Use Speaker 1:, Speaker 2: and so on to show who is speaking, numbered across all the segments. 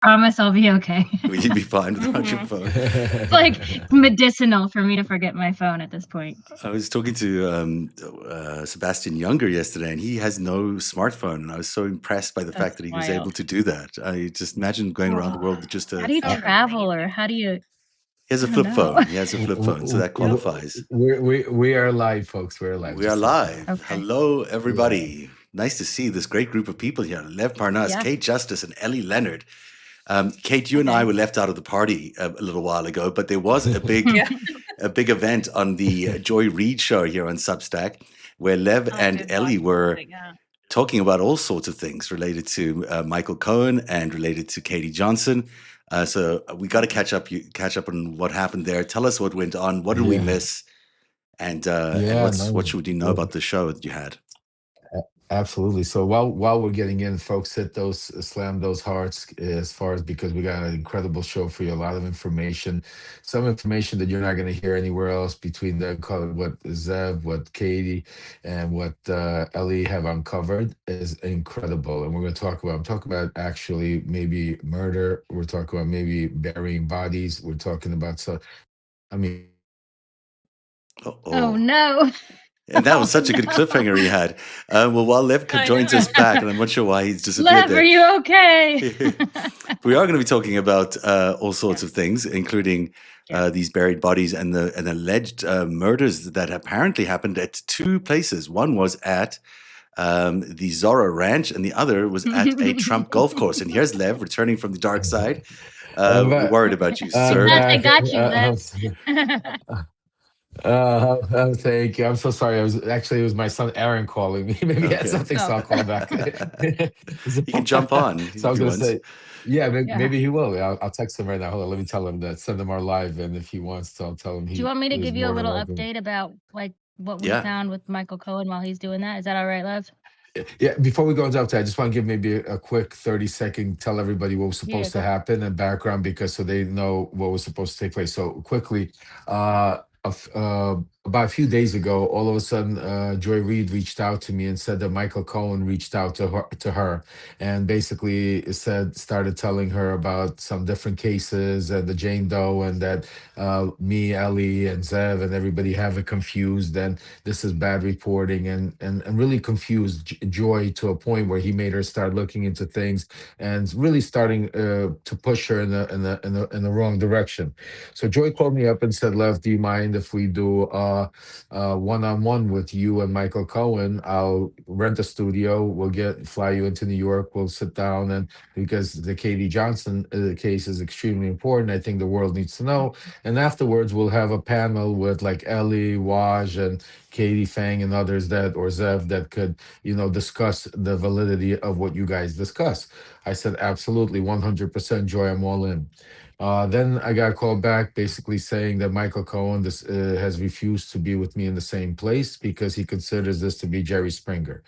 Speaker 1: Promise I'll be okay.
Speaker 2: Will you be fine without your
Speaker 1: Mhm.
Speaker 2: phone?
Speaker 1: It's like medicinal for me to forget my phone at this point.
Speaker 2: I was talking to Sebastian Younger yesterday, and he has no smartphone. And I was so impressed by the fact
Speaker 1: That's
Speaker 2: that he was able
Speaker 1: wild.
Speaker 2: to do that. I just imagine going around the
Speaker 1: Oh,
Speaker 2: world with just
Speaker 1: how
Speaker 2: a.
Speaker 1: do you
Speaker 3: Uh,
Speaker 1: travel or how do you
Speaker 2: He has
Speaker 1: I
Speaker 2: a
Speaker 1: don't
Speaker 2: flip
Speaker 1: know.
Speaker 2: phone. He has a flip phone, so that qualifies.
Speaker 3: we are live, folks. We're live,
Speaker 2: We are
Speaker 3: just so you know.
Speaker 2: live.
Speaker 1: Okay.
Speaker 2: Hello,
Speaker 3: Yeah.
Speaker 2: everybody. Nice to see this great group of people here. Lev Parnas,
Speaker 1: Yeah,
Speaker 2: Kate Justice, and Ellie Leonard. Kate, you and I
Speaker 1: okay.
Speaker 2: were left out of the party a little while ago, but there was
Speaker 4: Yeah.
Speaker 2: a big event on the Joy Reid show here on Substack, where Lev
Speaker 4: I
Speaker 2: and
Speaker 4: did watch
Speaker 2: Ellie
Speaker 4: some of
Speaker 2: were
Speaker 4: it, yeah.
Speaker 2: talking about all sorts of things related to Michael Cohen and related to Katie Johnson. So we got to catch up on what happened there. Tell us what went on. What did we
Speaker 3: Yeah.
Speaker 2: miss? And
Speaker 3: Yeah,
Speaker 2: what
Speaker 3: no.
Speaker 2: should we know about the show that you had?
Speaker 3: A- Absolutely. So while we're getting in, folks, hit those, slam those hearts as far as, because we got an incredible show for you. A lot of information, some information that you're not going to hear anywhere else between what Zev, what Katie, and what Ellie have uncovered is incredible. And we're going to talk about. I'm talking about actually maybe murder. We're talking about maybe burying bodies. We're talking about, so I mean,
Speaker 1: Oh
Speaker 2: Oh,
Speaker 1: no.
Speaker 2: and that was
Speaker 1: Oh
Speaker 2: such a good
Speaker 1: no.
Speaker 2: cliffhanger he had. Well, while Lev
Speaker 4: I
Speaker 2: joins
Speaker 4: know.
Speaker 2: us back, and I'm not sure why he's disappeared
Speaker 1: Lev, are
Speaker 2: there.
Speaker 1: you okay?
Speaker 2: We are going to be talking about all sorts of
Speaker 1: Yes,
Speaker 2: things, including
Speaker 1: yes.
Speaker 2: these buried bodies and the alleged murders that apparently happened at two places. One was at the Zorro Ranch, and the other was at a Trump golf course. And here's Lev returning from the dark side.
Speaker 3: I'm
Speaker 2: We're
Speaker 3: back.
Speaker 2: worried about you,
Speaker 1: We
Speaker 3: I'm
Speaker 2: sir.
Speaker 1: thought they
Speaker 3: back.
Speaker 1: got you, Lev.
Speaker 3: Thank you. I'm so sorry. I was actually, it was my son Aaron calling me. Maybe he had
Speaker 2: Okay.
Speaker 3: something, so
Speaker 1: Oh,
Speaker 3: I'll call back. So,
Speaker 2: He can jump on
Speaker 3: so I
Speaker 2: if
Speaker 3: was
Speaker 2: he
Speaker 3: gonna
Speaker 2: wants.
Speaker 3: say, yeah,
Speaker 1: yeah.
Speaker 3: maybe he will. I'll text him right now. Hold on, let me tell him that, send him our live, and if he wants to, I'll tell him
Speaker 1: Do you
Speaker 3: he
Speaker 1: want me to
Speaker 3: is
Speaker 1: give you a
Speaker 3: more than
Speaker 1: little
Speaker 3: welcome.
Speaker 1: update about, like, what we
Speaker 2: Yeah.
Speaker 1: found with Michael Cohen while he's doing that? Is that all right, Lev?
Speaker 3: Yeah, before we go into update, I just want to give maybe a quick 30-second, tell everybody what was
Speaker 1: Yeah,
Speaker 3: supposed to
Speaker 1: go for it.
Speaker 3: happen and background, because so they know what was supposed to take place. So quickly, uh, about a few days ago, all of a sudden, Joy Reid reached out to me and said that Michael Cohen reached out to her, and basically started telling her about some different cases and the Jane Doe, and that me, Ellie, and Zev, and everybody have it confused, and this is bad reporting, and really confused Joy to a point where he made her start looking into things and really starting to push her in the wrong direction. So Joy called me up and said, "Lev, do you mind if we do one-on-one with you and Michael Cohen? I'll rent a studio. We'll fly you into New York. We'll sit down, and because the Katie Johnson case is extremely important, I think the world needs to know. And afterwards, we'll have a panel with like Ellie, Waj, and Katie Fang and others, that, or Zev, that could, discuss the validity of what you guys discuss." I said, absolutely, 100% Joy, I'm all in. Then I got a call back basically saying that Michael Cohen has refused to be with me in the same place because he considers this to be Jerry Springer.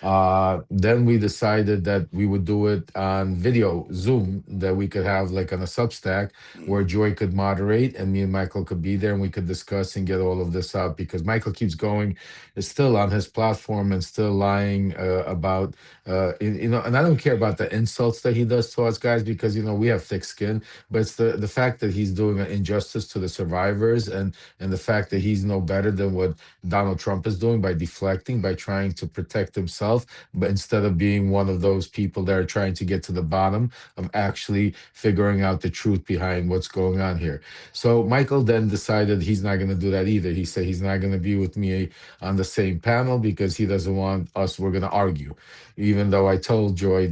Speaker 3: Then we decided that we would do it on video, Zoom, that we could have like on a Substack where
Speaker 2: Mm.
Speaker 3: Joy could moderate and me and Michael could be there and we could discuss and get all of this out, because Michael keeps going, is still on his platform and still lying about, and I don't care about the insults that he does to us guys, because, we have thick skin, but it's the fact that he's doing an injustice to the survivors, and the fact that he's no better than what Donald Trump is doing by deflecting, by trying to protect himself, but instead of being one of those people that are trying to get to the bottom of actually figuring out the truth behind what's going on here. So Michael then decided he's not going to do that either. He said he's not going to be with me on the same panel because he doesn't want us, we're going to argue. Even though I told Joy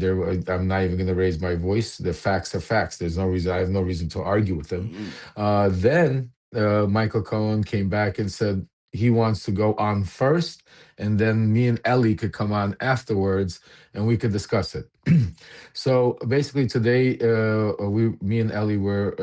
Speaker 3: I'm not even going to raise my voice. The facts are facts. There's no reason, I have no reason to argue with him.
Speaker 2: Mm.
Speaker 3: Then Michael Cohen came back and said he wants to go on first, and then me and Ellie could come on afterwards, and we could discuss it. So basically, today, me and Ellie were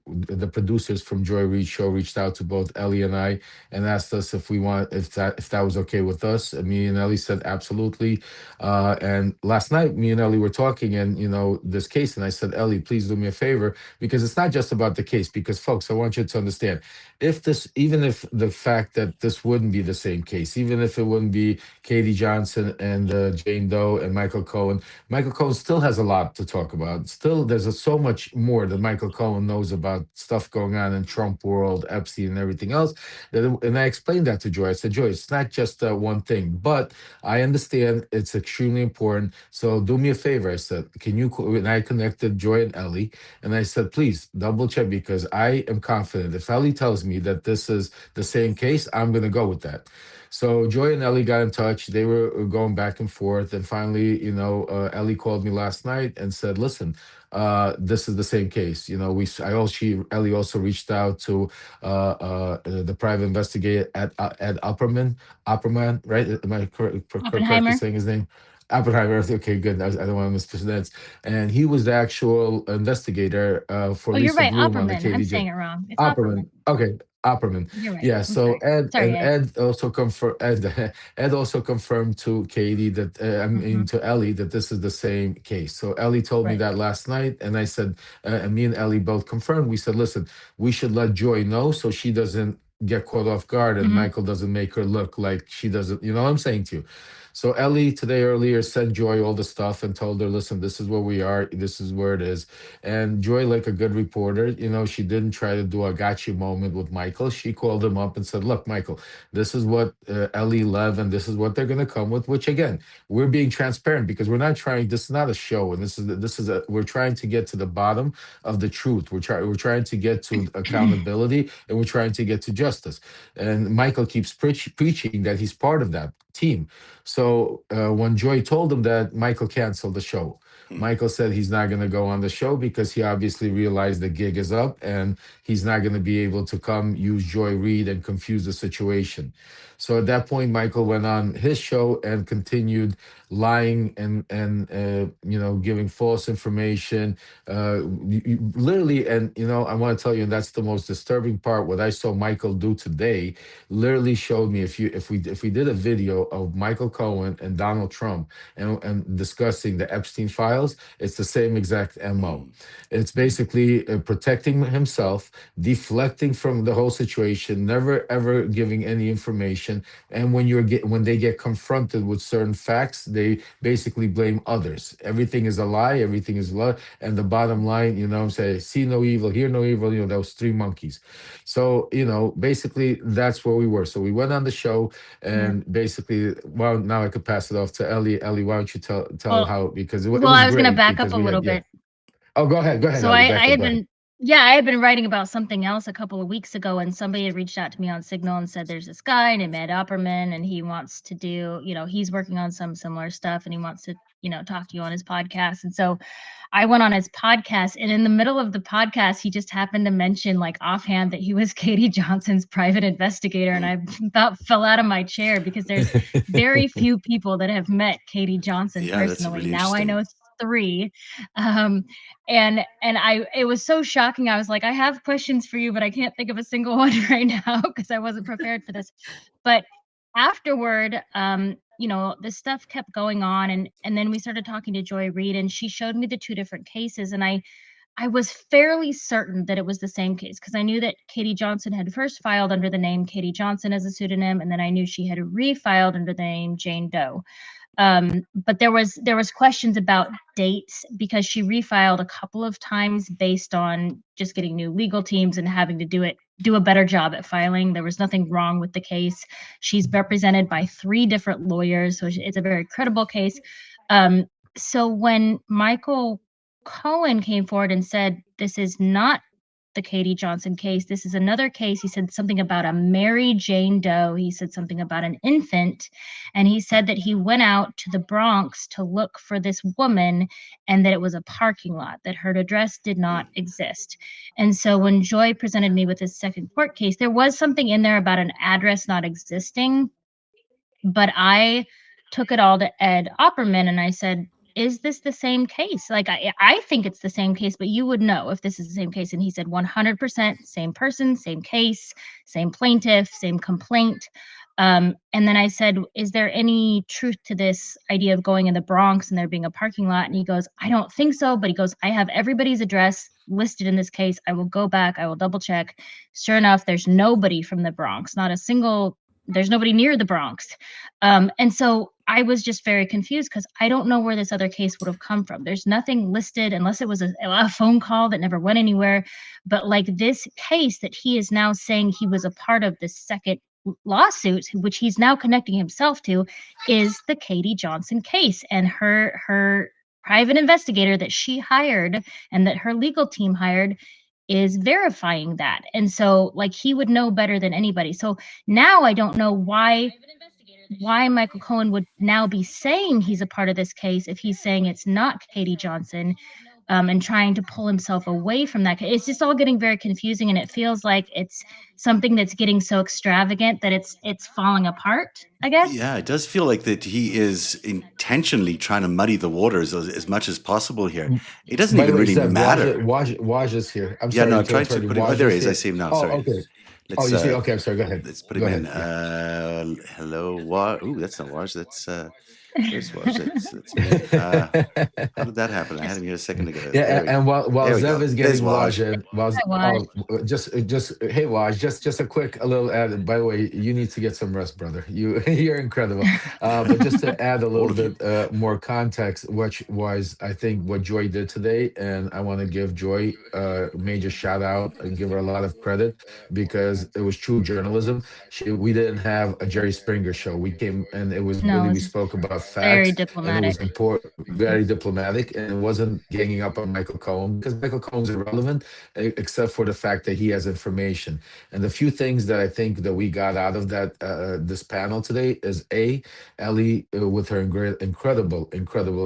Speaker 3: the producers from Joy Reid Show reached out to both Ellie and I and asked us if that was okay with us. And me and Ellie said absolutely. And last night, me and Ellie were talking, and this case, and I said, Ellie, please do me a favor, because it's not just about the case. Because folks, I want you to understand, even if the fact that this wouldn't be the same case, even even if it wouldn't be Katie Johnson and Jane Doe and Michael Cohen still has a lot to talk about. Still, there's so much more that Michael Cohen knows about stuff going on in Trump world, Epstein, and everything else. And I explained that to Joy. I said, Joy, it's not just one thing, but I understand it's extremely important. So do me a favor. I said, can you? And I connected Joy and Ellie, and I said, please double check because I am confident. If Ellie tells me that this is the same case, I'm going to go with that. So Joy and Ellie got in touch. They were going back and forth, and finally, Ellie called me last night and said, "Listen, this is the same case. Ellie also reached out to the private investigator at Opperman, right? Am I correctly
Speaker 1: Oppenheimer.
Speaker 3: saying his name? Oppenheimer. Okay, good. I don't want to mispronounce. And he was the actual investigator for
Speaker 1: Oh, you're
Speaker 3: Lisa
Speaker 1: right.
Speaker 3: Bloom on the
Speaker 1: Opperman. I'm
Speaker 3: KDJ.
Speaker 1: saying it wrong. It's
Speaker 3: Opperman.
Speaker 1: Opperman.
Speaker 3: Okay, Opperman.
Speaker 1: You're right.
Speaker 3: Yeah.
Speaker 1: I'm
Speaker 3: So
Speaker 1: sorry. Sorry, Ed.
Speaker 3: Ed also confirmed. Ed also confirmed to Katie that I mean
Speaker 1: Hmm.
Speaker 3: to Ellie that this is the same case. So Ellie told me
Speaker 1: Right.
Speaker 3: that last night, and I said, and me and Ellie both confirmed. We said, listen, we should let Joy know so she doesn't get caught off guard and
Speaker 1: Hmm.
Speaker 3: Michael doesn't make her look like she doesn't. You know what I'm saying to you? So Ellie today earlier sent Joy all the stuff and told her, listen, this is where we are. This is where it is. And Joy, like a good reporter, she didn't try to do a gotcha moment with Michael. She called him up and said, look, Michael, this is what Ellie, Lev, and this is what they're going to come with, which again, we're being transparent because we're not trying, this is not a show. And we're trying to get to the bottom of the truth. We're trying to get to accountability and we're trying to get to justice. And Michael keeps preaching that he's part of that team. So when Joy told him that, Michael canceled the show.
Speaker 2: Hmm.
Speaker 3: Michael said he's not going to go on the show because he obviously realized the gig is up and he's not going to be able to come use Joy Reid and confuse the situation. So at that point, Michael went on his show and continued lying and giving false information, literally. And I want to tell you, and that's the most disturbing part. What I saw Michael do today literally showed me if we did a video of Michael Cohen and Donald Trump and discussing the Epstein files, it's the same exact MO.
Speaker 2: Hmm.
Speaker 3: It's basically protecting himself, deflecting from the whole situation, never ever giving any information. And when they get confronted with certain facts, they basically blame others. Everything is a lie. Everything is a lie. And the bottom line, say, see no evil, hear no evil. Those three monkeys. So basically that's where we were. So we went on the show,
Speaker 1: Yeah.
Speaker 3: and basically, well, now I could pass it off to Ellie. Ellie, why don't you tell
Speaker 1: Well,
Speaker 3: how, because it
Speaker 1: well,
Speaker 3: was
Speaker 1: I was gonna
Speaker 3: great
Speaker 1: back up
Speaker 3: because
Speaker 1: a
Speaker 3: we
Speaker 1: little
Speaker 3: had, yeah.
Speaker 1: bit.
Speaker 3: Oh, go ahead,
Speaker 1: So
Speaker 3: Ellie,
Speaker 1: I
Speaker 3: back up,
Speaker 1: had
Speaker 3: go ahead.
Speaker 1: been, yeah, I had been writing about something else a couple of weeks ago, and somebody had reached out to me on Signal and said there's this guy named Ed Opperman, and he wants to do, he's working on some similar stuff, and he wants to, talk to you on his podcast. And so I went on his podcast, and in the middle of the podcast, he just happened to mention, like offhand, that he was Katie Johnson's private investigator, and
Speaker 2: Hmm.
Speaker 1: I about fell out of my chair because there's very few people that have met Katie Johnson
Speaker 2: Yeah, that's
Speaker 1: personally.
Speaker 2: really
Speaker 1: Now I
Speaker 2: interesting.
Speaker 1: know three. Um, and it was so shocking. I was like, I have questions for you, but I can't think of a single one right now because I wasn't prepared for this. But afterward, the stuff kept going on, and then we started talking to Joy Reid, and she showed me the two different cases, and I was fairly certain that it was the same case because I knew that Katie Johnson had first filed under the name Katie Johnson as a pseudonym, and then I knew she had refiled under the name Jane Doe. But there was questions about dates because she refiled a couple of times based on just getting new legal teams and having to do a better job at filing. There was nothing wrong with the case. She's represented by three different lawyers, so it's a very credible case. So when Michael Cohen came forward and said this is not the Katie Johnson case. This is another case. He said something about a Mary Jane Doe. He said something about an infant. And he said that he went out to the Bronx to look for this woman and that it was a parking lot, that her address did
Speaker 2: Hmm.
Speaker 1: not exist. And so when Joy presented me with his second court case, there was something in there about an address not existing, but I took it all to Ed Opperman and I said, is this the same case? Like, I think it's the same case, but you would know if this is the same case. And he said 100% same person, same case, same plaintiff, same complaint. And then I said, is there any truth to this idea of going in the Bronx and there being a parking lot? And he goes, I don't think so. But he goes, I have everybody's address listed in this case. I will go back. I will double check. Sure enough, there's nobody from the Bronx, not a single there's nobody near the Bronx. And so I was just very confused because I don't know where this other case would have come from. There's nothing listed unless it was a phone call that never went anywhere. But like this case that he is now saying he was a part of this second lawsuit, which he's now connecting himself to, is the Katie Johnson case. And her private investigator that she hired and that her legal team hired is verifying that. And so like he would know better than anybody. So now I don't know why Michael Cohen would now be saying he's a part of this case if he's saying it's not Katie Johnson, and trying to pull himself away from that. It's just all getting very confusing, and it feels like it's something that's getting so extravagant that it's falling apart, I guess.
Speaker 2: Yeah, it does feel like that he is intentionally trying to muddy the waters as much as possible here. It doesn't
Speaker 3: By the
Speaker 2: even
Speaker 3: way,
Speaker 2: really
Speaker 3: Zev,
Speaker 2: matter.
Speaker 3: Waj is here. I'm
Speaker 2: Yeah, no,
Speaker 3: sorry
Speaker 2: I'm
Speaker 3: to
Speaker 2: trying to
Speaker 3: interrupt you.
Speaker 2: put him. Oh,
Speaker 3: Waj
Speaker 2: there he
Speaker 3: is
Speaker 2: is. I
Speaker 3: here.
Speaker 2: see him now.
Speaker 3: Oh,
Speaker 2: Sorry.
Speaker 3: okay. Oh,
Speaker 2: Let's
Speaker 3: you see? Okay, I'm sorry. Go ahead.
Speaker 2: let's put
Speaker 3: Go
Speaker 2: him in.
Speaker 3: ahead. Yeah.
Speaker 2: Hello, Waj. Ooh, that's not Waj. Where's Waj? That's me. How did that happen? I had him here a second ago.
Speaker 3: Yeah,
Speaker 2: There we
Speaker 3: and while
Speaker 2: there we
Speaker 3: Zev
Speaker 2: go.
Speaker 3: is
Speaker 2: There's
Speaker 3: getting
Speaker 2: Waj.
Speaker 3: Waj in, while
Speaker 1: I watched.
Speaker 3: oh, just hey Waj, just a little add. By the way, you need to get some rest, brother. You're incredible. But just to add a
Speaker 2: All
Speaker 3: little
Speaker 2: of you.
Speaker 3: bit more context, which was I think what Joy did today, and I want to give Joy a major shout out and give her a lot of credit because it was true journalism. We didn't have a Jerry Springer show. We came and it was
Speaker 1: No,
Speaker 3: really we
Speaker 1: it's
Speaker 3: spoke about
Speaker 1: very
Speaker 3: facts and it
Speaker 1: diplomatic.
Speaker 3: was important, very diplomatic, and it wasn't ganging up on Michael Cohen because Michael Cohen's irrelevant except for the fact that he has information. And the few things that I think that we got out of that this panel today is a Ellie with her incredible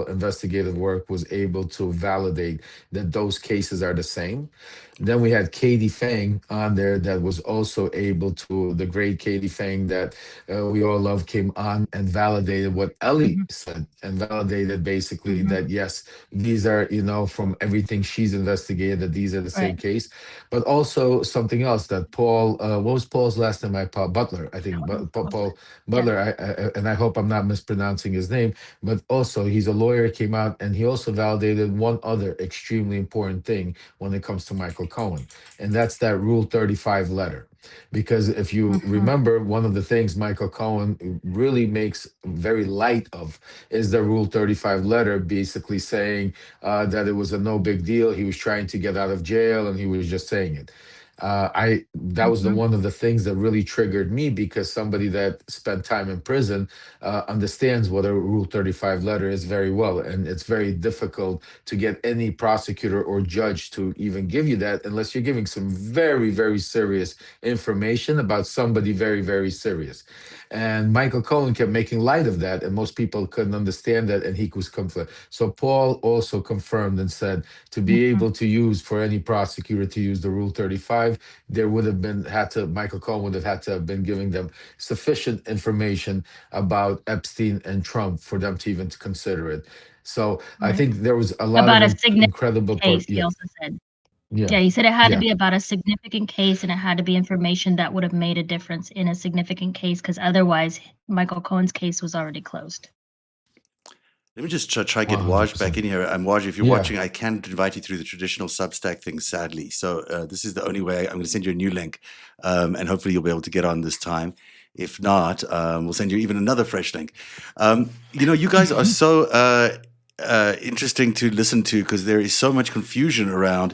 Speaker 3: investigative work was able to validate that those cases are the same. Then we had Katie Fang on there that was also able to, the great Katie Fang that we all love came on and validated what Ellie
Speaker 1: Mhm,
Speaker 3: said and validated basically
Speaker 1: mhm,
Speaker 3: that yes, these are, from everything she's investigated, that these are the
Speaker 1: right.
Speaker 3: same case. But also something else that Paul, what was Paul's last name? Paul Butler, I think, Paul
Speaker 1: Yeah.
Speaker 3: Butler, and I hope I'm not mispronouncing his name, but also he's a lawyer, came out and he also validated one other extremely important thing when it comes to Michael Cohen, and that's that Rule 35 letter. Because if you
Speaker 1: Mhm,
Speaker 3: remember, one of the things Michael Cohen really makes very light of is the Rule 35 letter, basically saying that it was a no big deal. He was trying to get out of jail and he was just saying it. I That was the
Speaker 1: mhm,
Speaker 3: one of the things that really triggered me because somebody that spent time in prison understands what a Rule 35 letter is very well, and it's very difficult to get any prosecutor or judge to even give you that unless you're giving some very serious information about somebody very serious. And Michael Cohen kept making light of that, and most people couldn't understand that, and he was conflict. So Paul also confirmed and said to be
Speaker 1: mhm,
Speaker 3: able to use for any prosecutor to use the Rule 35, there would have been had to Michael Cohen would have had to have been giving them sufficient information about Epstein and Trump for them to even to consider it. So I
Speaker 1: right.
Speaker 3: think there was a lot of
Speaker 1: About a significant
Speaker 3: incredible
Speaker 1: case, he
Speaker 3: yeah,
Speaker 1: also said.
Speaker 3: yeah,
Speaker 1: Yeah, he said it had to
Speaker 3: yeah.
Speaker 1: be about a significant case, and it had to be information that would have made a difference in a significant case, because otherwise Michael Cohen's case was already closed.
Speaker 2: Let me just try get Waj back
Speaker 3: 100%.
Speaker 2: in here. Waj, if you're
Speaker 3: Yeah.
Speaker 2: watching, I can't invite you through the traditional Substack thing, sadly. So this is the only way. I'm going to send you a new link, and hopefully you'll be able to get on this time. If not, we'll send you even another fresh link. You guys are so interesting to listen to because there is so much confusion around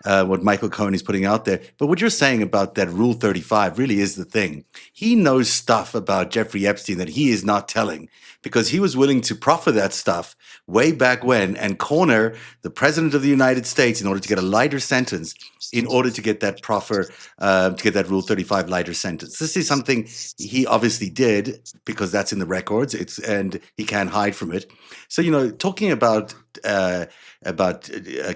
Speaker 2: what Michael Cohen is putting out there. But what you're saying about that Rule 35 really is the thing. He knows stuff about Jeffrey Epstein that he is not telling because he was willing to proffer that stuff way back when and corner the president of the United States in order to get a lighter sentence, in order to get that to get that Rule 35 lighter sentence. This is something he obviously did because that's in the records. And he can't hide from it. So talking about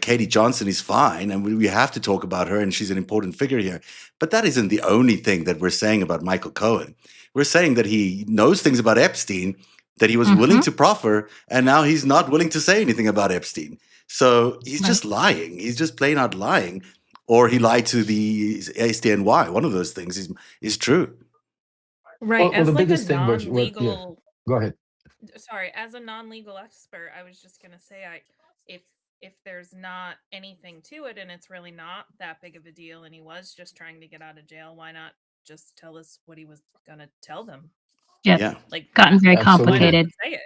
Speaker 2: Katie Johnson is fine, and we have to talk about her, and she's an important figure here. But that isn't the only thing that we're saying about Michael Cohen. We're saying that he knows things about Epstein that he was willing
Speaker 1: Mhm,
Speaker 2: to proffer, and now he's not willing to say anything about Epstein. So he's
Speaker 1: right.
Speaker 2: just lying. He's just plain out lying, or he lied to the SDNY. One of those things is true.
Speaker 4: Right,
Speaker 3: Well, the
Speaker 4: as like a
Speaker 3: biggest thing, what, yeah,
Speaker 4: non-legal
Speaker 3: go ahead.
Speaker 4: sorry, as a non-legal expert, I was just gonna say if if there's not anything to it and it's really not that big of a deal and he was just trying to get out of jail, why not just tell us what he was gonna tell them.
Speaker 1: Yep.
Speaker 2: Yeah.
Speaker 4: Like,
Speaker 1: Gotten very
Speaker 3: Absolutely.
Speaker 4: why not
Speaker 1: complicated.
Speaker 4: just say it?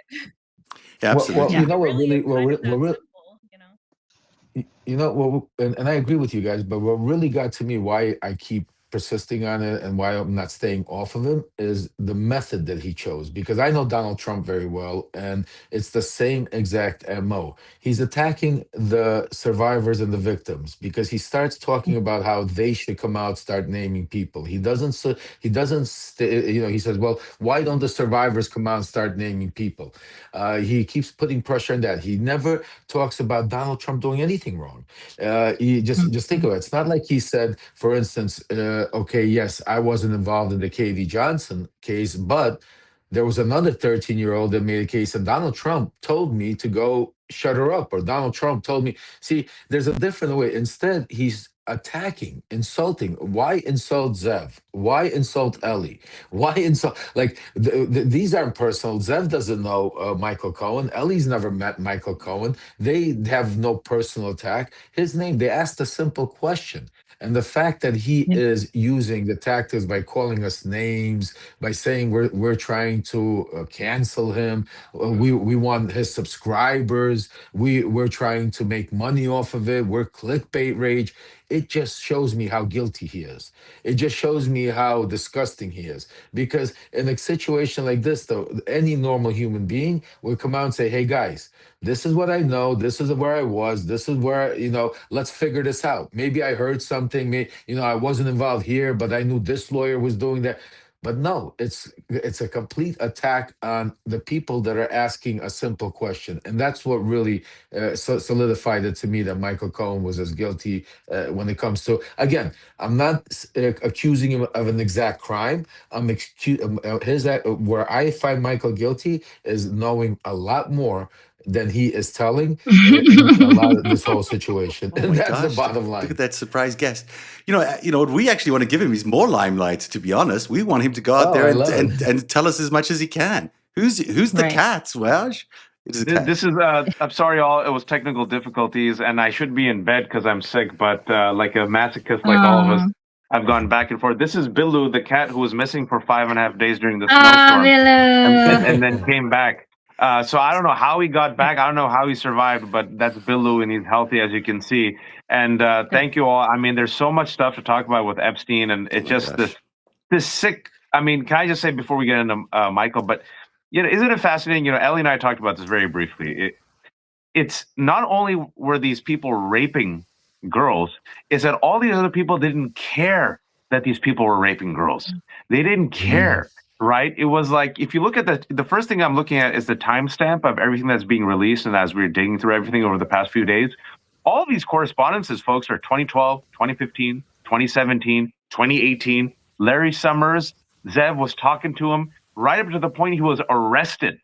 Speaker 2: Yeah, absolutely.
Speaker 3: Well, you know what
Speaker 4: Really
Speaker 3: really,
Speaker 4: is kind of that simple, you know?
Speaker 3: you know what, and I agree with you guys, but what really got to me, why I keep persisting on it and why I'm not staying off of him, is the method that he chose. Because I know Donald Trump very well, and it's the same exact MO. He's attacking the survivors and the victims because he starts talking about how they should come out, start naming people. He doesn't. He doesn't. He says, "Well, why don't the survivors come out and start naming people?" He keeps putting pressure on that. He never talks about Donald Trump doing anything wrong. He just think of it. It's not like he said, for instance, okay, yes, I wasn't involved in the KD Johnson case, but there was another 13-year-old that made a case, and Donald Trump told me to go shut her up, or Donald Trump told me. See, there's a different way. Instead, he's attacking, insulting. Why insult Zev? Why insult Ellie? Why insult? Like these aren't personal. Zev doesn't know Michael Cohen. Ellie's never met Michael Cohen. They have no personal attack. His name. They asked a simple question. And the fact that he
Speaker 1: Yeah.
Speaker 3: is using the tactics by calling us names, by saying we're trying to cancel him, we want his subscribers, we're trying to make money off of it, we're clickbait rage. It just shows me how guilty he is. It just shows me how disgusting he is. Because in a situation like this, though, any normal human being would come out and say, "Hey guys, this is what I know. This is where I was. This is where, let's figure this out. Maybe I heard something. Maybe, I wasn't involved here, but I knew this lawyer was doing that." But no, it's a complete attack on the people that are asking a simple question, and that's what really solidified it to me that Michael Cohen was as guilty when it comes to. Again, I'm not accusing him of an exact crime. Where I find Michael guilty is knowing a lot more than he is telling in a lot of this whole situation,
Speaker 2: Oh
Speaker 3: and
Speaker 2: my
Speaker 3: that's the
Speaker 2: gosh!
Speaker 3: bottom
Speaker 2: Look at
Speaker 3: line.
Speaker 2: that surprise guest. What we actually want to give him is more limelight. To be honest, we want him to go out
Speaker 3: Oh,
Speaker 2: there
Speaker 3: I
Speaker 2: and
Speaker 3: love it.
Speaker 2: and tell us as much as he can. Who's the
Speaker 1: Right.
Speaker 2: cat, Welsh? It is a cat.
Speaker 5: This is I'm sorry, all. It was technical difficulties, and I should be in bed because I'm sick. But like a masochist, like all of us,
Speaker 1: Oh,
Speaker 5: I've gone back and forth. This is Billu, the cat who was missing for 5.5 days during the
Speaker 1: oh,
Speaker 5: snowstorm, and
Speaker 1: Willow.
Speaker 5: then came back. So I don't know how he got back. I don't know how he survived, but that's Billu, and he's healthy, as you can see. And
Speaker 1: Good.
Speaker 5: thank you all. I mean, there's so much stuff to talk about with Epstein, and
Speaker 2: Oh
Speaker 5: it's
Speaker 2: my
Speaker 5: just
Speaker 2: gosh!
Speaker 5: this sick. I mean, can I just say before we get into Michael, but isn't it fascinating? Ellie and I talked about this very briefly. It's not only were these people raping girls, it's that all these other people didn't care that these people were raping girls. They didn't
Speaker 3: Mm,
Speaker 5: care, right? It was like, if you look at the first thing I'm looking at is the timestamp of everything that's being released. And as we're digging through everything over the past few days, all these correspondences, folks, are 2012, 2015, 2017, 2018. Larry Summers, Zev was talking to him right up to the point he was arrested.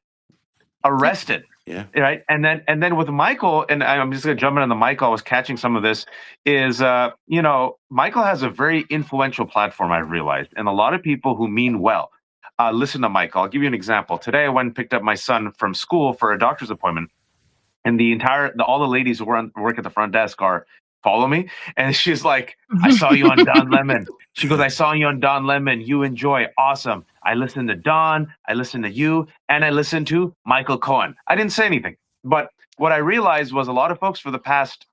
Speaker 2: Yeah.
Speaker 5: Right. And then with Michael, and I'm just gonna jump in on the Michael, I was catching some of this, is Michael has a very influential platform, I've realized, and a lot of people who mean well listen to Michael. I'll give you an example. Today I went and picked up my son from school for a doctor's appointment, and all the ladies who work at the front desk are follow me, and she's like, "I saw you on Don Lemon." She goes, "I saw you on Don Lemon. You enjoy, awesome. I listened to Don, I listened to you, and I listened to Michael Cohen." I didn't say anything, but what I realized was a lot of folks for the past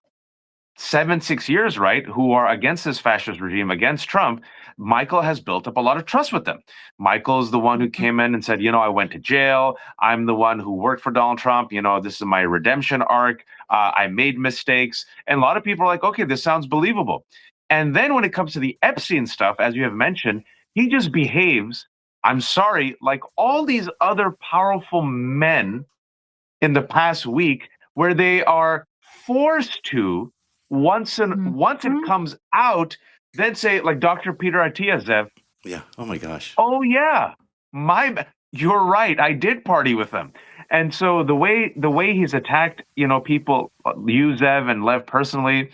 Speaker 5: 6 years, right, who are against this fascist regime, against Trump, Michael has built up a lot of trust with them. Michael is the one who came in and said, I went to jail. I'm the one who worked for Donald Trump. This is my redemption arc. I made mistakes. And a lot of people are like, okay, this sounds believable. And then when it comes to the Epstein stuff, as you have mentioned, he just behaves, I'm sorry, like all these other powerful men in the past week, where they are forced to once it comes out, then say, like Dr. Peter Attia, Zev,
Speaker 2: Yeah. Oh my gosh.
Speaker 5: "Oh yeah, you're right. I did party with them." And so the way he's attacked, people, you, Zev, and Lev personally,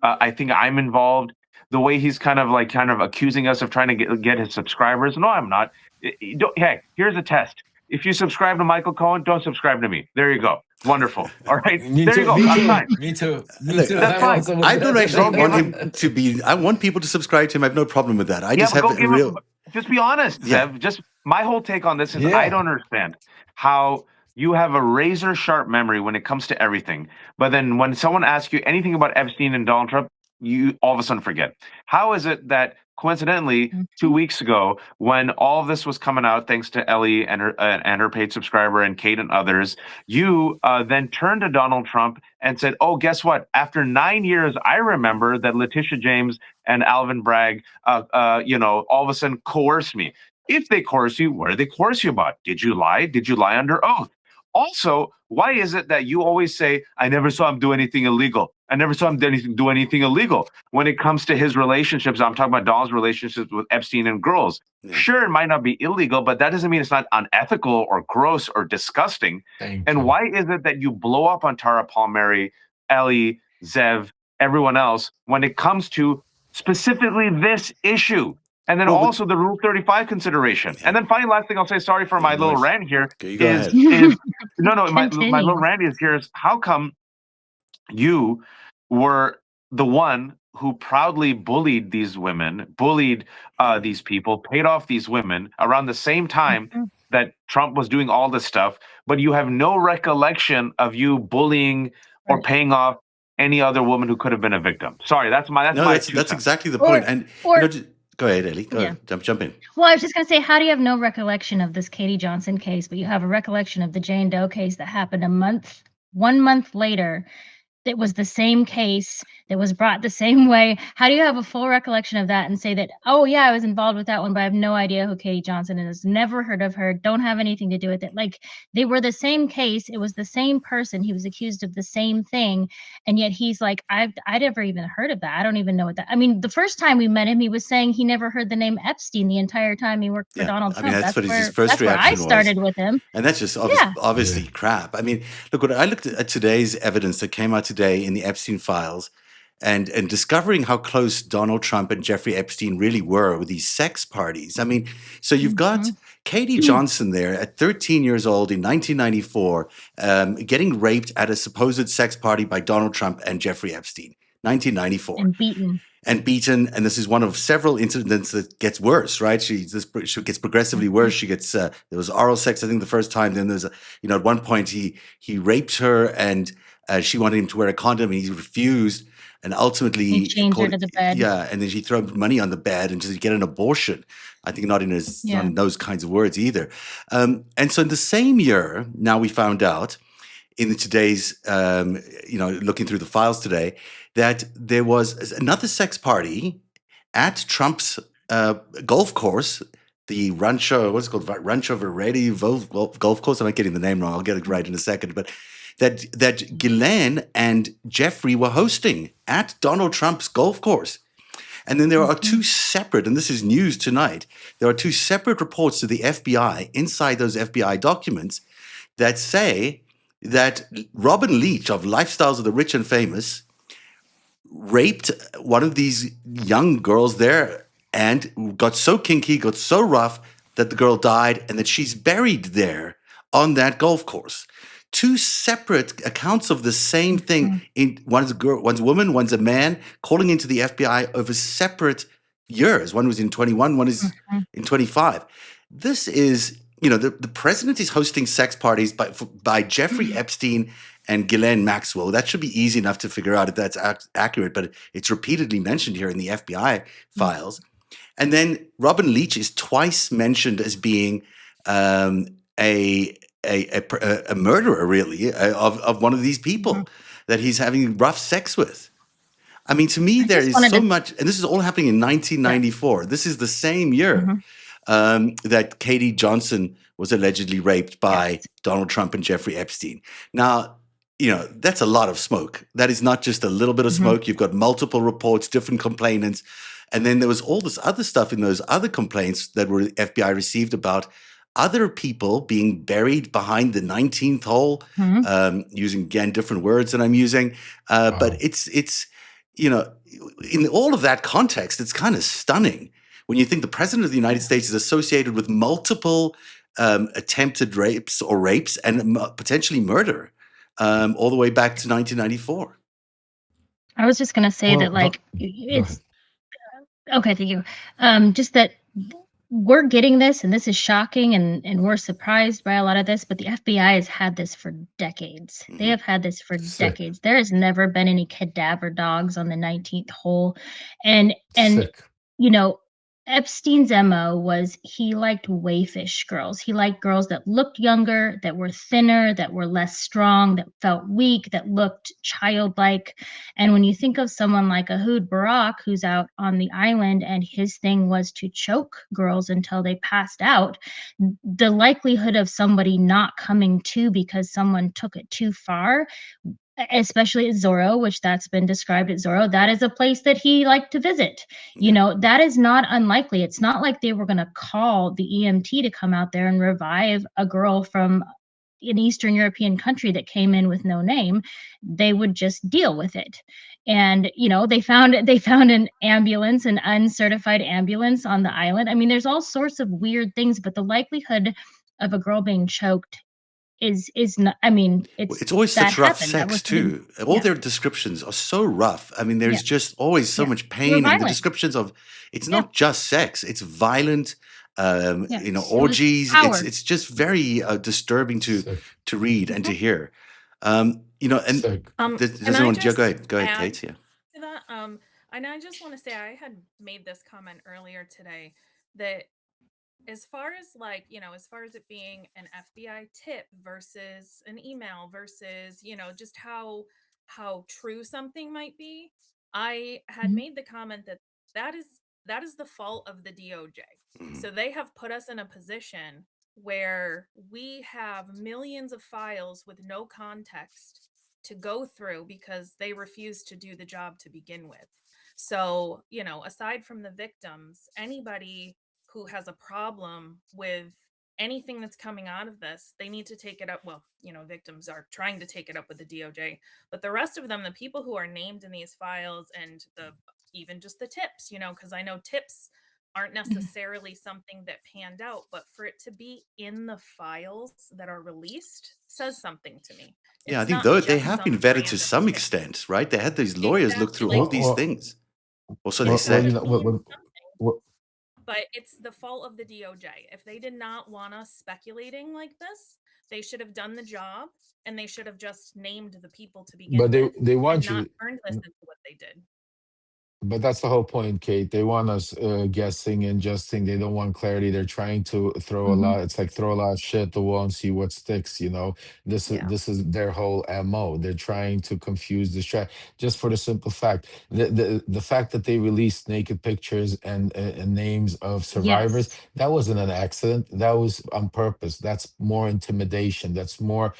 Speaker 5: I think I'm involved. The way he's kind of accusing us of trying to get his subscribers. No, I'm not. Hey, here's a test. If you subscribe to Michael Cohen, don't subscribe to me. There you go. Wonderful. All right.
Speaker 3: Me
Speaker 5: There you
Speaker 3: too.
Speaker 5: go.
Speaker 3: Me
Speaker 5: I'm
Speaker 3: too.
Speaker 5: fine.
Speaker 3: Me too. Me
Speaker 2: Look,
Speaker 3: too.
Speaker 5: That's fine.
Speaker 2: I don't actually
Speaker 5: Don't give
Speaker 2: want
Speaker 5: him.
Speaker 2: him to be. I want people to subscribe to him. I have no problem with that. I
Speaker 5: Yeah,
Speaker 2: just
Speaker 5: but
Speaker 2: have
Speaker 5: go
Speaker 2: a
Speaker 5: give
Speaker 2: real.
Speaker 5: him. Just be honest,
Speaker 2: Yeah.
Speaker 5: Zev. Just my whole take on this is I
Speaker 3: Yeah.
Speaker 5: don't understand how you have a razor sharp memory when it comes to everything, but then when someone asks you anything about Epstein and Donald Trump, you all of a sudden forget. How is it that coincidentally 2 weeks ago, when all of this was coming out, thanks to Ellie and her paid subscriber and Kate and others, you then turned to Donald Trump and said, "Oh, guess what? After 9 years, I remember that Letitia James and Alvin Bragg, all of a sudden coerced me." If they coerce you, what did they coerce you about? Did you lie? Did you lie under oath? Also, why is it that you always say, "I never saw him do anything illegal. I never saw him do anything illegal." When it comes to his relationships, I'm talking about Donald's relationships with Epstein and girls.
Speaker 2: Yeah.
Speaker 5: Sure, it might not be illegal, but that doesn't mean it's not unethical or gross or disgusting.
Speaker 3: Thank
Speaker 5: And
Speaker 3: you.
Speaker 5: why is it that you blow up on Tara Palmieri, Ellie, Zev, everyone else when it comes to specifically this issue? And then
Speaker 2: Well,
Speaker 5: also the Rule 35 consideration.
Speaker 2: Yeah.
Speaker 5: And then finally, last thing I'll say, sorry for my
Speaker 2: Yeah,
Speaker 5: little
Speaker 2: nice.
Speaker 5: rant here,
Speaker 2: Okay, you go
Speaker 5: is
Speaker 2: ahead.
Speaker 5: my
Speaker 1: Continue.
Speaker 5: little rant is here is how come you were the one who proudly bullied these women, bullied these people, paid off these women around the same time that Trump was doing all this stuff, but you have no recollection of you bullying or
Speaker 1: Right.
Speaker 5: paying off any other woman who could have been a victim. Sorry, that's my
Speaker 2: No,
Speaker 5: my
Speaker 2: that's
Speaker 5: 2
Speaker 2: that's
Speaker 5: cents.
Speaker 2: exactly the
Speaker 1: Or-
Speaker 2: point. And
Speaker 1: or-
Speaker 2: go ahead, Ellie. Go
Speaker 1: Yeah.
Speaker 2: jump in.
Speaker 1: Well, I was just going to say, how do you have no recollection of this Katie Johnson case, but you have a recollection of the Jane Doe case that happened 1 month later? That was the same case that was brought the same way. How do you have a full recollection of that and say that, oh yeah, I was involved with that one, but I have no idea who Katie Johnson is, never heard of her, don't have anything to do with it? Like, they were the same case, it was the same person, he was accused of the same thing, and yet he's like, I never even heard of that. I don't even know what that. I mean, the first time we met him, he was saying he never heard the name Epstein the entire time he worked for
Speaker 2: Yeah,
Speaker 1: Donald
Speaker 2: I
Speaker 1: Trump.
Speaker 2: mean, that's what his first
Speaker 1: that's where I
Speaker 2: reaction was.
Speaker 1: started with him.
Speaker 2: And that's just
Speaker 1: Yeah.
Speaker 2: obviously crap. I mean, look, when I looked at today's evidence that came out today in the Epstein files and discovering how close Donald Trump and Jeffrey Epstein really were with these sex parties. I mean, so you've got Katie Johnson there at 13 years old in 1994, getting raped at a supposed sex party by Donald Trump and Jeffrey Epstein, 1994.
Speaker 1: And beaten.
Speaker 2: And beaten, and this is one of several incidents that gets worse, right? She gets progressively worse. She gets there was oral sex, I think, the first time. Then there's at one point he raped her, and she wanted him to wear a condom, and he refused, and ultimately
Speaker 1: He chained her to the bed.
Speaker 2: Yeah, and then she threw money on the bed and just get an abortion. I think not in those kinds of words either. And so in the same year, now we found out in today's, looking through the files today, that there was another sex party at Trump's golf course, the Rancho, what's it called? Rancho Verde golf course. I'm not getting the name wrong. I'll get it right in a second. But that Ghislaine and Jeffrey were hosting at Donald Trump's golf course. And then there are two separate, and this is news tonight, there are two separate reports to the FBI inside those FBI documents that say that Robin Leach of Lifestyles of the Rich and Famous raped one of these young girls there and got so kinky, got so rough that the girl died and that she's buried there on that golf course. Two separate accounts of the same thing. One's a girl, one's a woman, one's a man, calling into the FBI over separate years. One was in 21, one is in 25. This is, the president is hosting sex parties by Jeffrey Epstein and Ghislaine Maxwell. That should be easy enough to figure out if that's accurate, but it's repeatedly mentioned here in the FBI files. And then Robin Leach is twice mentioned as being a murderer, really, of one of these people that he's having rough sex with. I mean, to me, there is so much, and this is all happening in 1994. This is the same year that Katie Johnson was allegedly raped by Donald Trump and Jeffrey Epstein. Now, that's a lot of smoke. That is not just a little bit of smoke. You've got multiple reports, different complainants. And then there was all this other stuff in those other complaints that were FBI received about other people being buried behind the 19th hole, using, again, different words that I'm using. But it's in all of that context, it's kind of stunning when you think the president of the United States is associated with multiple attempted rapes and potentially murder. all the way back to 1994.
Speaker 1: I was just gonna say that,
Speaker 3: Well,
Speaker 1: like,
Speaker 3: go
Speaker 1: it's
Speaker 3: ahead.
Speaker 1: okay. Thank you. Just that we're getting this, and this is shocking, and we're surprised by a lot of this. But the FBI has had this for decades. They
Speaker 2: Mhm.
Speaker 1: have had this for
Speaker 3: Sick,
Speaker 1: decades. There has never been any cadaver dogs on the 19th hole, and
Speaker 3: sick.
Speaker 1: you know, Epstein's MO was he liked wayfish girls. He liked girls that looked younger, that were thinner, that were less strong, that felt weak, that looked childlike. And when you think of someone like Ehud Barak, who's out on the island and his thing was to choke girls until they passed out, the likelihood of somebody not coming to because someone took it too far, especially at Zorro, which that's been described at Zorro, that is a place that he liked to visit. You
Speaker 2: Yeah.
Speaker 1: know, that is not unlikely. It's not like they were going to call the EMT to come out there and revive a girl from an Eastern European country that came in with no name. They would just deal with it. And they found an ambulance, an uncertified ambulance on the island. I mean, there's all sorts of weird things, but the likelihood of a girl being choked is not, I mean,
Speaker 2: It's always
Speaker 1: that
Speaker 2: such rough
Speaker 1: happened. That
Speaker 2: sex
Speaker 1: was even,
Speaker 2: too. All
Speaker 1: yeah,
Speaker 2: their descriptions are so rough. I mean, there's
Speaker 1: yeah,
Speaker 2: just always so
Speaker 1: yeah.
Speaker 2: much
Speaker 1: They were
Speaker 2: pain, and the
Speaker 1: violent.
Speaker 2: descriptions of it's
Speaker 1: Yeah,
Speaker 2: not just sex; it's violent,
Speaker 1: yeah. It was
Speaker 2: orgies.
Speaker 1: power.
Speaker 2: It's just very disturbing
Speaker 3: Sick,
Speaker 2: to read and
Speaker 1: Mhm.
Speaker 2: to hear. And
Speaker 3: sick.
Speaker 4: Can
Speaker 2: does
Speaker 4: I
Speaker 2: anyone? Yeah,
Speaker 4: just
Speaker 2: go ahead,
Speaker 4: add
Speaker 2: Kate. Yeah.
Speaker 4: to that? And I just want to say I had made this comment earlier today that as far as as far as it being an FBI tip versus an email versus, just how true something might be, I had
Speaker 1: Mhm.
Speaker 4: made the comment that that is that is the fault of the DOJ.
Speaker 2: Mhm.
Speaker 4: So they have put us in a position where we have millions of files with no context to go through because they refuse to do the job to begin with. So, aside from the victims, anybody who has a problem with anything that's coming out of this, they need to take it up. Well, victims are trying to take it up with the DOJ, but the rest of them, the people who are named in these files and even just the tips, because I know tips aren't
Speaker 1: Mhm.
Speaker 4: necessarily something that panned out, but for it to be in the files that are released says something to me.
Speaker 2: Yeah, I
Speaker 4: It's
Speaker 2: think
Speaker 4: not
Speaker 2: though they
Speaker 4: just
Speaker 2: have been
Speaker 4: some
Speaker 2: vetted to
Speaker 4: random
Speaker 2: some
Speaker 4: tip.
Speaker 2: extent, right? They had these lawyers look
Speaker 4: Exactly.
Speaker 2: through
Speaker 4: Like
Speaker 2: all
Speaker 3: Well,
Speaker 2: these
Speaker 3: well,
Speaker 2: things, or so they
Speaker 3: well, well,
Speaker 4: they
Speaker 3: you
Speaker 2: say.
Speaker 3: know,
Speaker 4: gleaned something.
Speaker 3: what,
Speaker 4: But it's the fault of the DOJ. If they did not want us speculating like this, they should have done the job and they should have just named the people to begin
Speaker 3: but
Speaker 4: with
Speaker 3: they
Speaker 4: and
Speaker 3: want
Speaker 4: not
Speaker 3: you.
Speaker 4: turned this into what they did.
Speaker 3: But that's the whole point, Kate. They want us guessing and justing. They don't want clarity. They're trying to throw a
Speaker 1: Mhm.
Speaker 3: lot. It's like throw a lot of shit at the wall and see what sticks.
Speaker 4: Yeah.
Speaker 3: This is their whole mo. They're trying to confuse, distract. Just for the simple fact, the fact that they released naked pictures and names of survivors,
Speaker 1: Yes.
Speaker 3: that wasn't an accident. That was on purpose. That's more intimidation. That's more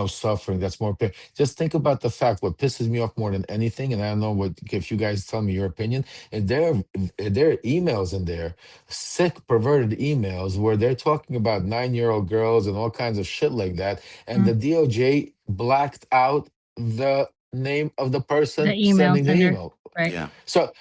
Speaker 3: suffering. That's more pain. Just think about the fact. What pisses me off more than anything, and I don't know what if you guys tell me your opinion, and there are emails in there, sick perverted emails where they're talking about 9-year-old girls and all kinds of shit like that, and
Speaker 1: Mm.
Speaker 3: the DOJ blacked out the name of the
Speaker 1: The
Speaker 3: person
Speaker 1: email
Speaker 3: sending the
Speaker 1: sender.
Speaker 3: email.
Speaker 1: Right.
Speaker 2: Yeah.
Speaker 3: So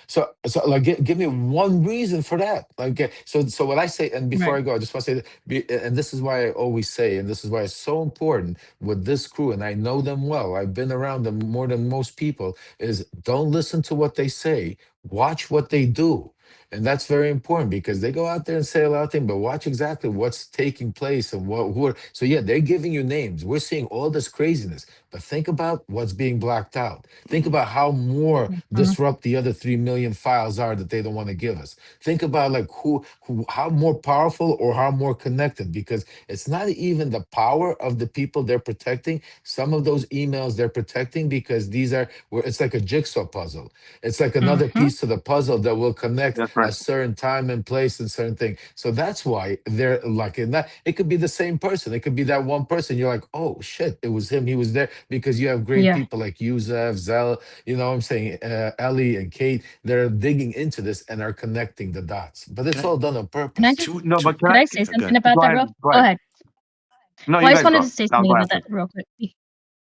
Speaker 3: like give me one reason for that. Like so what I say, and before
Speaker 1: Right.
Speaker 3: I go, I just want to say that, and this is why I always say, and this is why it's so important with this crew, and I know them well. I've been around them more than most people. Is don't listen to what they say, watch what they do. And that's very important because they go out there and say a lot of things, but watch exactly what's taking place and who are. So yeah, they're giving you names. We're seeing all this craziness, but think about what's being blacked out. Think
Speaker 2: Mhm.
Speaker 3: about how more
Speaker 1: Mhm.
Speaker 3: disrupt the other 3 million files are that they don't want to give us. Think about like how more powerful or how more connected, because it's not even the power of the people they're protecting. Some of those emails they're protecting because these are where it's like a jigsaw puzzle. It's like another
Speaker 1: Mhm.
Speaker 3: piece to the puzzle that will connect
Speaker 5: That's right.
Speaker 3: a certain time and place and certain thing. So that's why they're like in that. It could be the same person. It could be that one person. You're like, oh shit, it was him. He was there because you have great
Speaker 1: Yeah.
Speaker 3: people like Yusef, Zell, what I'm saying, Ellie and Kate. They're digging into this and are connecting the dots. But
Speaker 2: Can
Speaker 3: it's
Speaker 2: I
Speaker 3: all done on
Speaker 1: Can I
Speaker 3: purpose.
Speaker 1: just
Speaker 5: No, but
Speaker 1: could I say
Speaker 2: go
Speaker 1: something
Speaker 2: ahead.
Speaker 1: about
Speaker 5: go
Speaker 1: that
Speaker 5: ahead.
Speaker 1: real
Speaker 5: Go
Speaker 1: Go
Speaker 5: ahead.
Speaker 1: ahead.
Speaker 5: No,
Speaker 1: Well,
Speaker 5: you
Speaker 1: I just
Speaker 5: guys
Speaker 1: wanted to
Speaker 5: go.
Speaker 1: say
Speaker 5: I'll
Speaker 1: something
Speaker 5: go
Speaker 1: about that
Speaker 5: after.
Speaker 1: real quick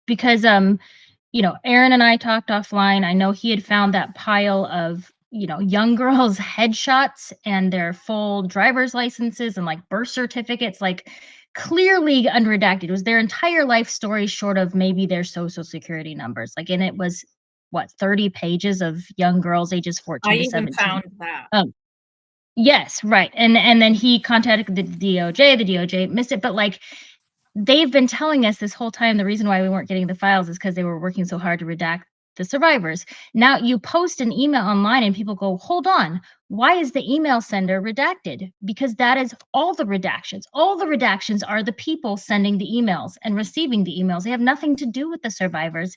Speaker 1: because Aaron and I talked offline. I know he had found that pile of, young girls' headshots and their full driver's licenses and like birth certificates. Like, clearly unredacted. It was their entire life story, short of maybe their social security numbers. Like, and it was what, 30 pages of young girls ages 14
Speaker 4: I
Speaker 1: to
Speaker 4: even
Speaker 1: 17.
Speaker 4: found that.
Speaker 1: Yes, right. And then he contacted the DOJ missed it, but like, they've been telling us this whole time the reason why we weren't getting the files is because they were working so hard to redact the survivors. Now you post an email online and people go, hold on, why is the email sender redacted? Because that is all the redactions. All the redactions are the people sending the emails and receiving the emails. They have nothing to do with the survivors.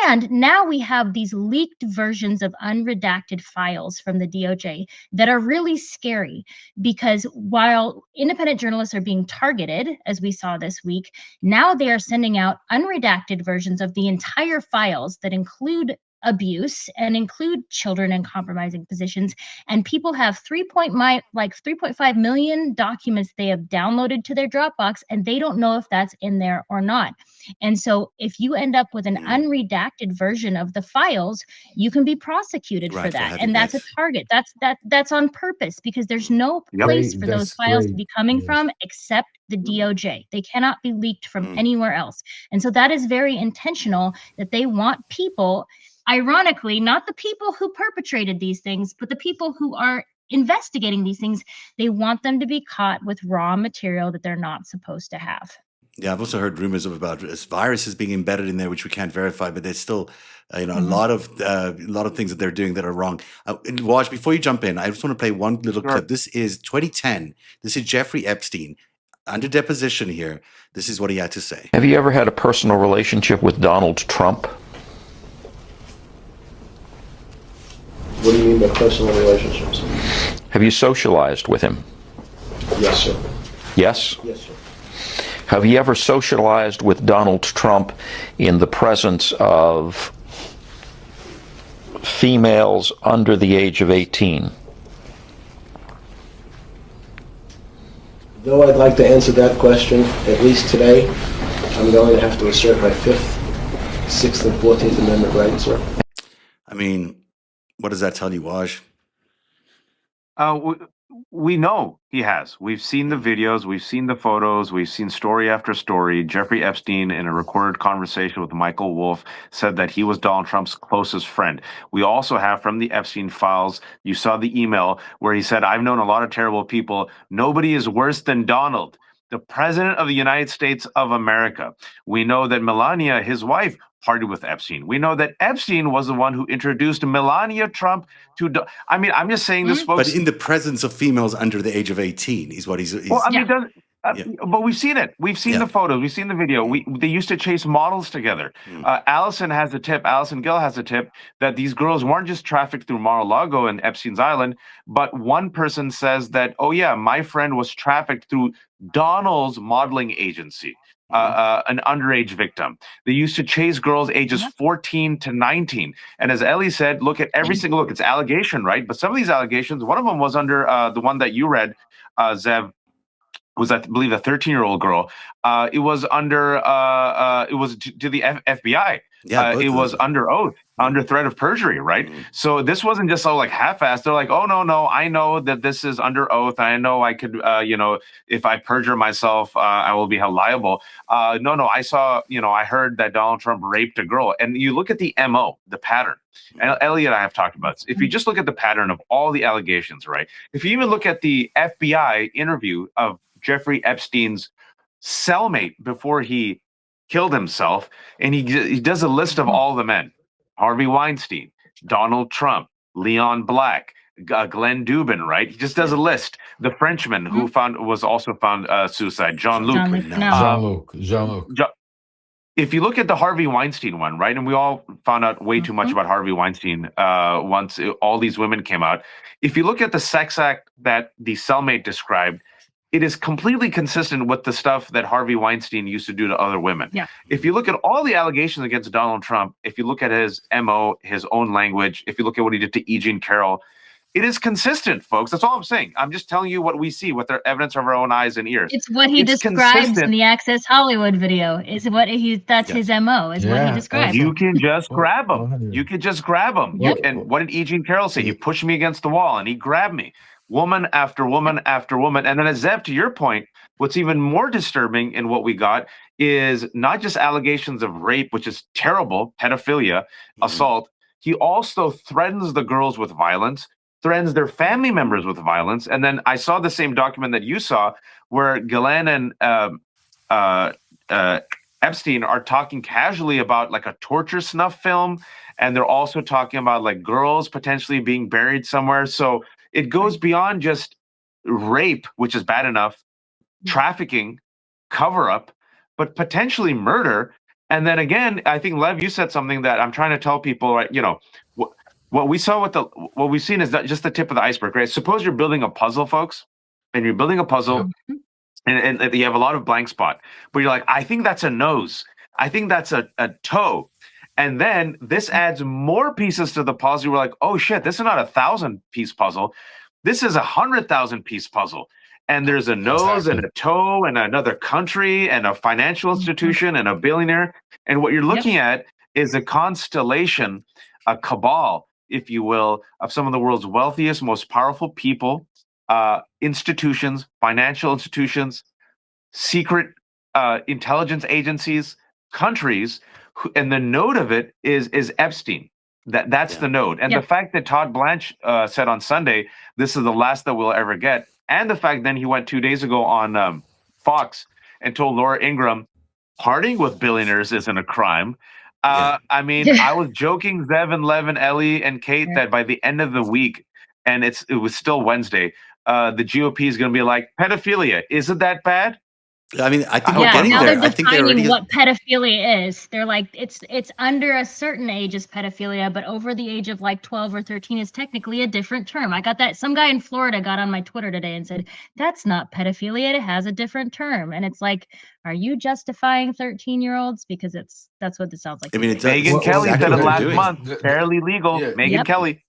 Speaker 1: And now we have these leaked versions of unredacted files from the DOJ that are really scary, because while independent journalists are being targeted, as we saw this week, now they are sending out unredacted versions of the entire files that include abuse and include children in compromising positions. And people have 3.5 million documents they have downloaded to their Dropbox, and they don't know if that's in there or not. And so if you end up with an unredacted version of the files, you can be prosecuted for that. And that's a target. That's on purpose, because there's no place for those files to be coming from except the DOJ. They cannot be leaked from anywhere else. And so that is very intentional, that they want people, ironically, not the people who perpetrated these things, but the people who are investigating these things. They want them to be caught with raw material that they're not supposed to have.
Speaker 2: Yeah, I've also heard rumors about viruses being embedded in there, which we can't verify, but there's still, a lot of things that they're doing that are wrong. Waj, before you jump in, I just want to play one little clip. This is 2010. This is Jeffrey Epstein under deposition here. This is what he had to say.
Speaker 6: Have you ever had a personal relationship with Donald Trump?
Speaker 7: What do you mean by personal relationships?
Speaker 6: Have you socialized with him?
Speaker 7: Yes, sir.
Speaker 6: Yes?
Speaker 7: Yes, sir.
Speaker 6: Have you ever socialized with Donald Trump in the presence of females under the age of 18?
Speaker 7: Though I'd like to answer that question, at least today, I'm going to have to assert my 5th, 6th, and 14th Amendment rights, sir.
Speaker 2: I mean, what does that tell you, Waj?
Speaker 5: We know he has. We've seen the videos, we've seen the photos, we've seen story after story. Jeffrey Epstein, in a recorded conversation with Michael Wolff, said that he was Donald Trump's closest friend. We also have from the Epstein files, you saw the email where he said, I've known a lot of terrible people. Nobody is worse than Donald, the president of the United States of America. We know that Melania, his wife, partied with Epstein. We know that Epstein was the one who introduced Melania Trump to. I mean, I'm just saying this, folks.
Speaker 2: But in the presence of females under the age of 18 is what he's.
Speaker 5: Well, I mean, but we've seen it. We've seen the photos. We've seen the video. They used to chase models together. Allison has a tip. Allison Gill has a tip that these girls weren't just trafficked through Mar-a-Lago and Epstein's Island, but one person says that, oh yeah, my friend was trafficked through Donald's modeling agency. An underage victim. They used to chase girls ages 14 to 19. And as Ellie said, look at every single look. It's allegation, right? But some of these allegations, one of them was under the one that you read, Zev, was, I believe, a 13-year-old girl. It was under, it was to the FBI. Yeah, it was under oath, under threat of perjury, right? So this wasn't just so like half-assed. They're like, oh, no, I know that this is under oath. I know I could, if I perjure myself, I will be held liable. No, I saw, I heard that Donald Trump raped a girl. And you look at the MO, the pattern. And Elliot and I have talked about this. If you just look at the pattern of all the allegations, right? If you even look at the FBI interview of Jeffrey Epstein's cellmate before he killed himself, and he does a list of all the men: Harvey Weinstein, Donald Trump, Leon Black, Glenn Dubin, right? He just does a list. The Frenchman who was also found suicide, Jean-Luc. If you look at the Harvey Weinstein one, right, and we all found out way too much about Harvey Weinstein once all these women came out. If you look at the sex act that the cellmate described, it is completely consistent with the stuff that Harvey Weinstein used to do to other women. Yeah. If you look at all the allegations against Donald Trump, if you look at his MO, his own language, if you look at what he did to E. Jean Carroll, it is consistent, folks. That's all I'm saying. I'm just telling you what we see with our evidence of our own eyes and ears.
Speaker 1: It's what he describes in the Access Hollywood video. Is what that's his MO, is what he describes.
Speaker 5: You can just grab him. You can just grab him. And what did E. Jean Carroll say? He pushed me against the wall and he grabbed me. woman after woman after woman. And then, as Zev, to your point, what's even more disturbing in what we got is not just allegations of rape, which is terrible, pedophilia, assault. He also threatens the girls with violence, threatens their family members with violence. And then I saw the same document that you saw where Ghislaine and Epstein are talking casually about like a torture snuff film. And they're also talking about like girls potentially being buried somewhere. So it goes beyond just rape, which is bad enough, trafficking, cover up, but potentially murder. And then again, I think Lev, you said something that I'm trying to tell people, right? You know, what we saw with what we've seen is not just the tip of the iceberg, right? Suppose you're building a puzzle, folks, and you're building a puzzle, and you have a lot of blank spot, but you're like, I think that's a nose. I think that's a toe. And then this adds more pieces to the puzzle. We're like, oh shit, this is not a 1,000-piece puzzle. This is 100,000-piece puzzle. And there's a nose and a toe and another country and a financial institution and a billionaire. And what you're looking at is a constellation, a cabal, if you will, of some of the world's wealthiest, most powerful people, institutions, financial institutions, secret intelligence agencies, countries, and the node of it is Epstein. That's the node. And the fact that Todd Blanche said on Sunday, this is the last that we'll ever get, and the fact then he went 2 days ago on Fox and told Laura Ingraham, partying with billionaires isn't a crime. I mean, I was joking, Zev and Lev and Ellie and Kate, that by the end of the week, and it was still Wednesday, the GOP is going to be like, pedophilia, isn't that bad?
Speaker 2: I mean, I think we're getting
Speaker 1: now
Speaker 2: there.
Speaker 1: they're
Speaker 2: I think they're
Speaker 1: defining
Speaker 2: already.
Speaker 1: what pedophilia is. They're like, it's under a certain age is pedophilia, but over the age of like 12 or 13 is technically a different term. I got that. Some guy in Florida got on my Twitter today and said, that's not pedophilia. It has a different term. And it's like, are you justifying 13-year-olds? Because that's what it sounds like.
Speaker 2: I mean,
Speaker 5: Megyn Kelly said it last month. Barely legal. Megyn Kelly.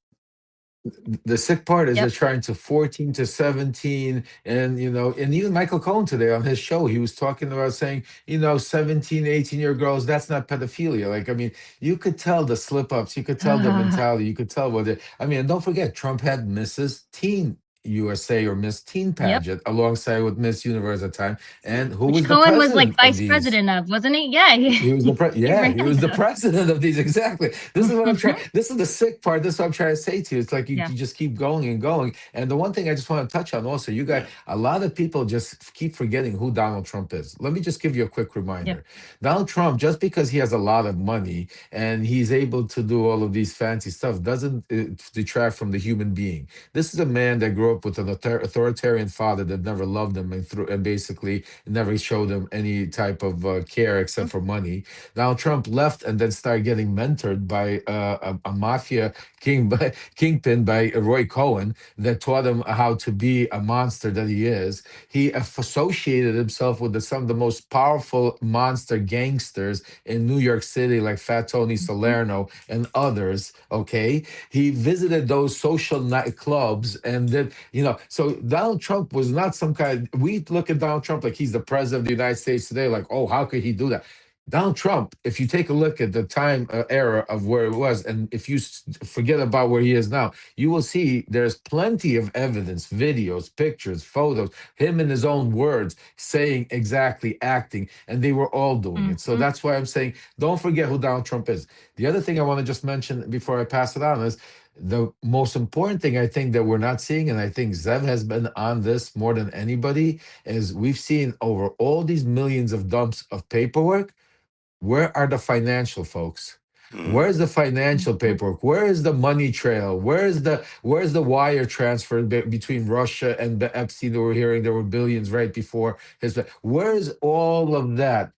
Speaker 3: The sick part is they're trying to 14 to 17, and and even Michael Cohen today on his show, he was talking about saying, 17, 18-year girls, that's not pedophilia. Like, I mean, you could tell the slip ups, you could tell the mentality, you could tell what and don't forget, Trump had Mrs. Teen USA or Miss Teen pageant alongside with Miss Universe at the time, and who was the
Speaker 1: Cohen
Speaker 3: president
Speaker 1: was like vice
Speaker 3: of
Speaker 1: president of, wasn't he? Yeah,
Speaker 3: he was the he was the president of these. Exactly. This is what I'm trying. This is the sick part. This is what I'm trying to say to you. It's like you just keep going and going. And the one thing I just want to touch on also, you guys, a lot of people just keep forgetting who Donald Trump is. Let me just give you a quick reminder. Donald Trump, just because he has a lot of money and he's able to do all of these fancy stuff, doesn't detract from the human being. This is a man that grew up with an authoritarian father that never loved him and basically never showed him any type of care except for money. Donald Trump left and then started getting mentored by a mafia kingpin by Roy Cohen that taught him how to be a monster that he is. He associated himself with some of the most powerful monster gangsters in New York City, like Fat Tony Salerno and others. Okay, he visited those social nightclubs, and then so Donald Trump was not some kind. We look at Donald Trump like he's the president of the United States today. Like, oh, how could he do that? Donald Trump, if you take a look at the time era of where it was, and if you forget about where he is now, you will see there's plenty of evidence, videos, pictures, photos, him in his own words saying exactly, acting, and they were all doing it. So that's why I'm saying, don't forget who Donald Trump is. The other thing I want to just mention before I pass it on is the most important thing I think that we're not seeing, and I think Zev has been on this more than anybody, is we've seen over all these millions of dumps of paperwork. Where are the financial folks? Where's the financial paperwork? Where is the money trail? Where's the wire transfer between Russia and the Epstein that we're hearing there were billions right before his? Where's all of that?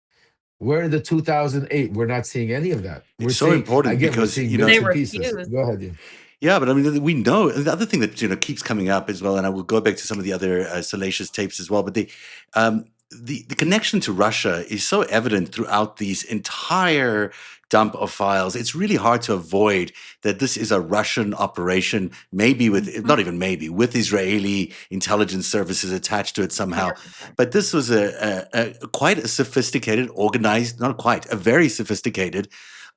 Speaker 3: Where the 2008? We're not seeing any of that.
Speaker 2: It's so important
Speaker 3: again,
Speaker 2: because
Speaker 3: we're seeing bits and pieces. Go ahead, Ian.
Speaker 2: Yeah, but I mean, we know the other thing that keeps coming up as well, and I will go back to some of the other salacious tapes as well. But the connection to Russia is so evident throughout these entire dump of files. It's really hard to avoid that this is a Russian operation, maybe with not even maybe with Israeli intelligence services attached to it somehow. But this was a quite a sophisticated, organized, not quite, a very sophisticated,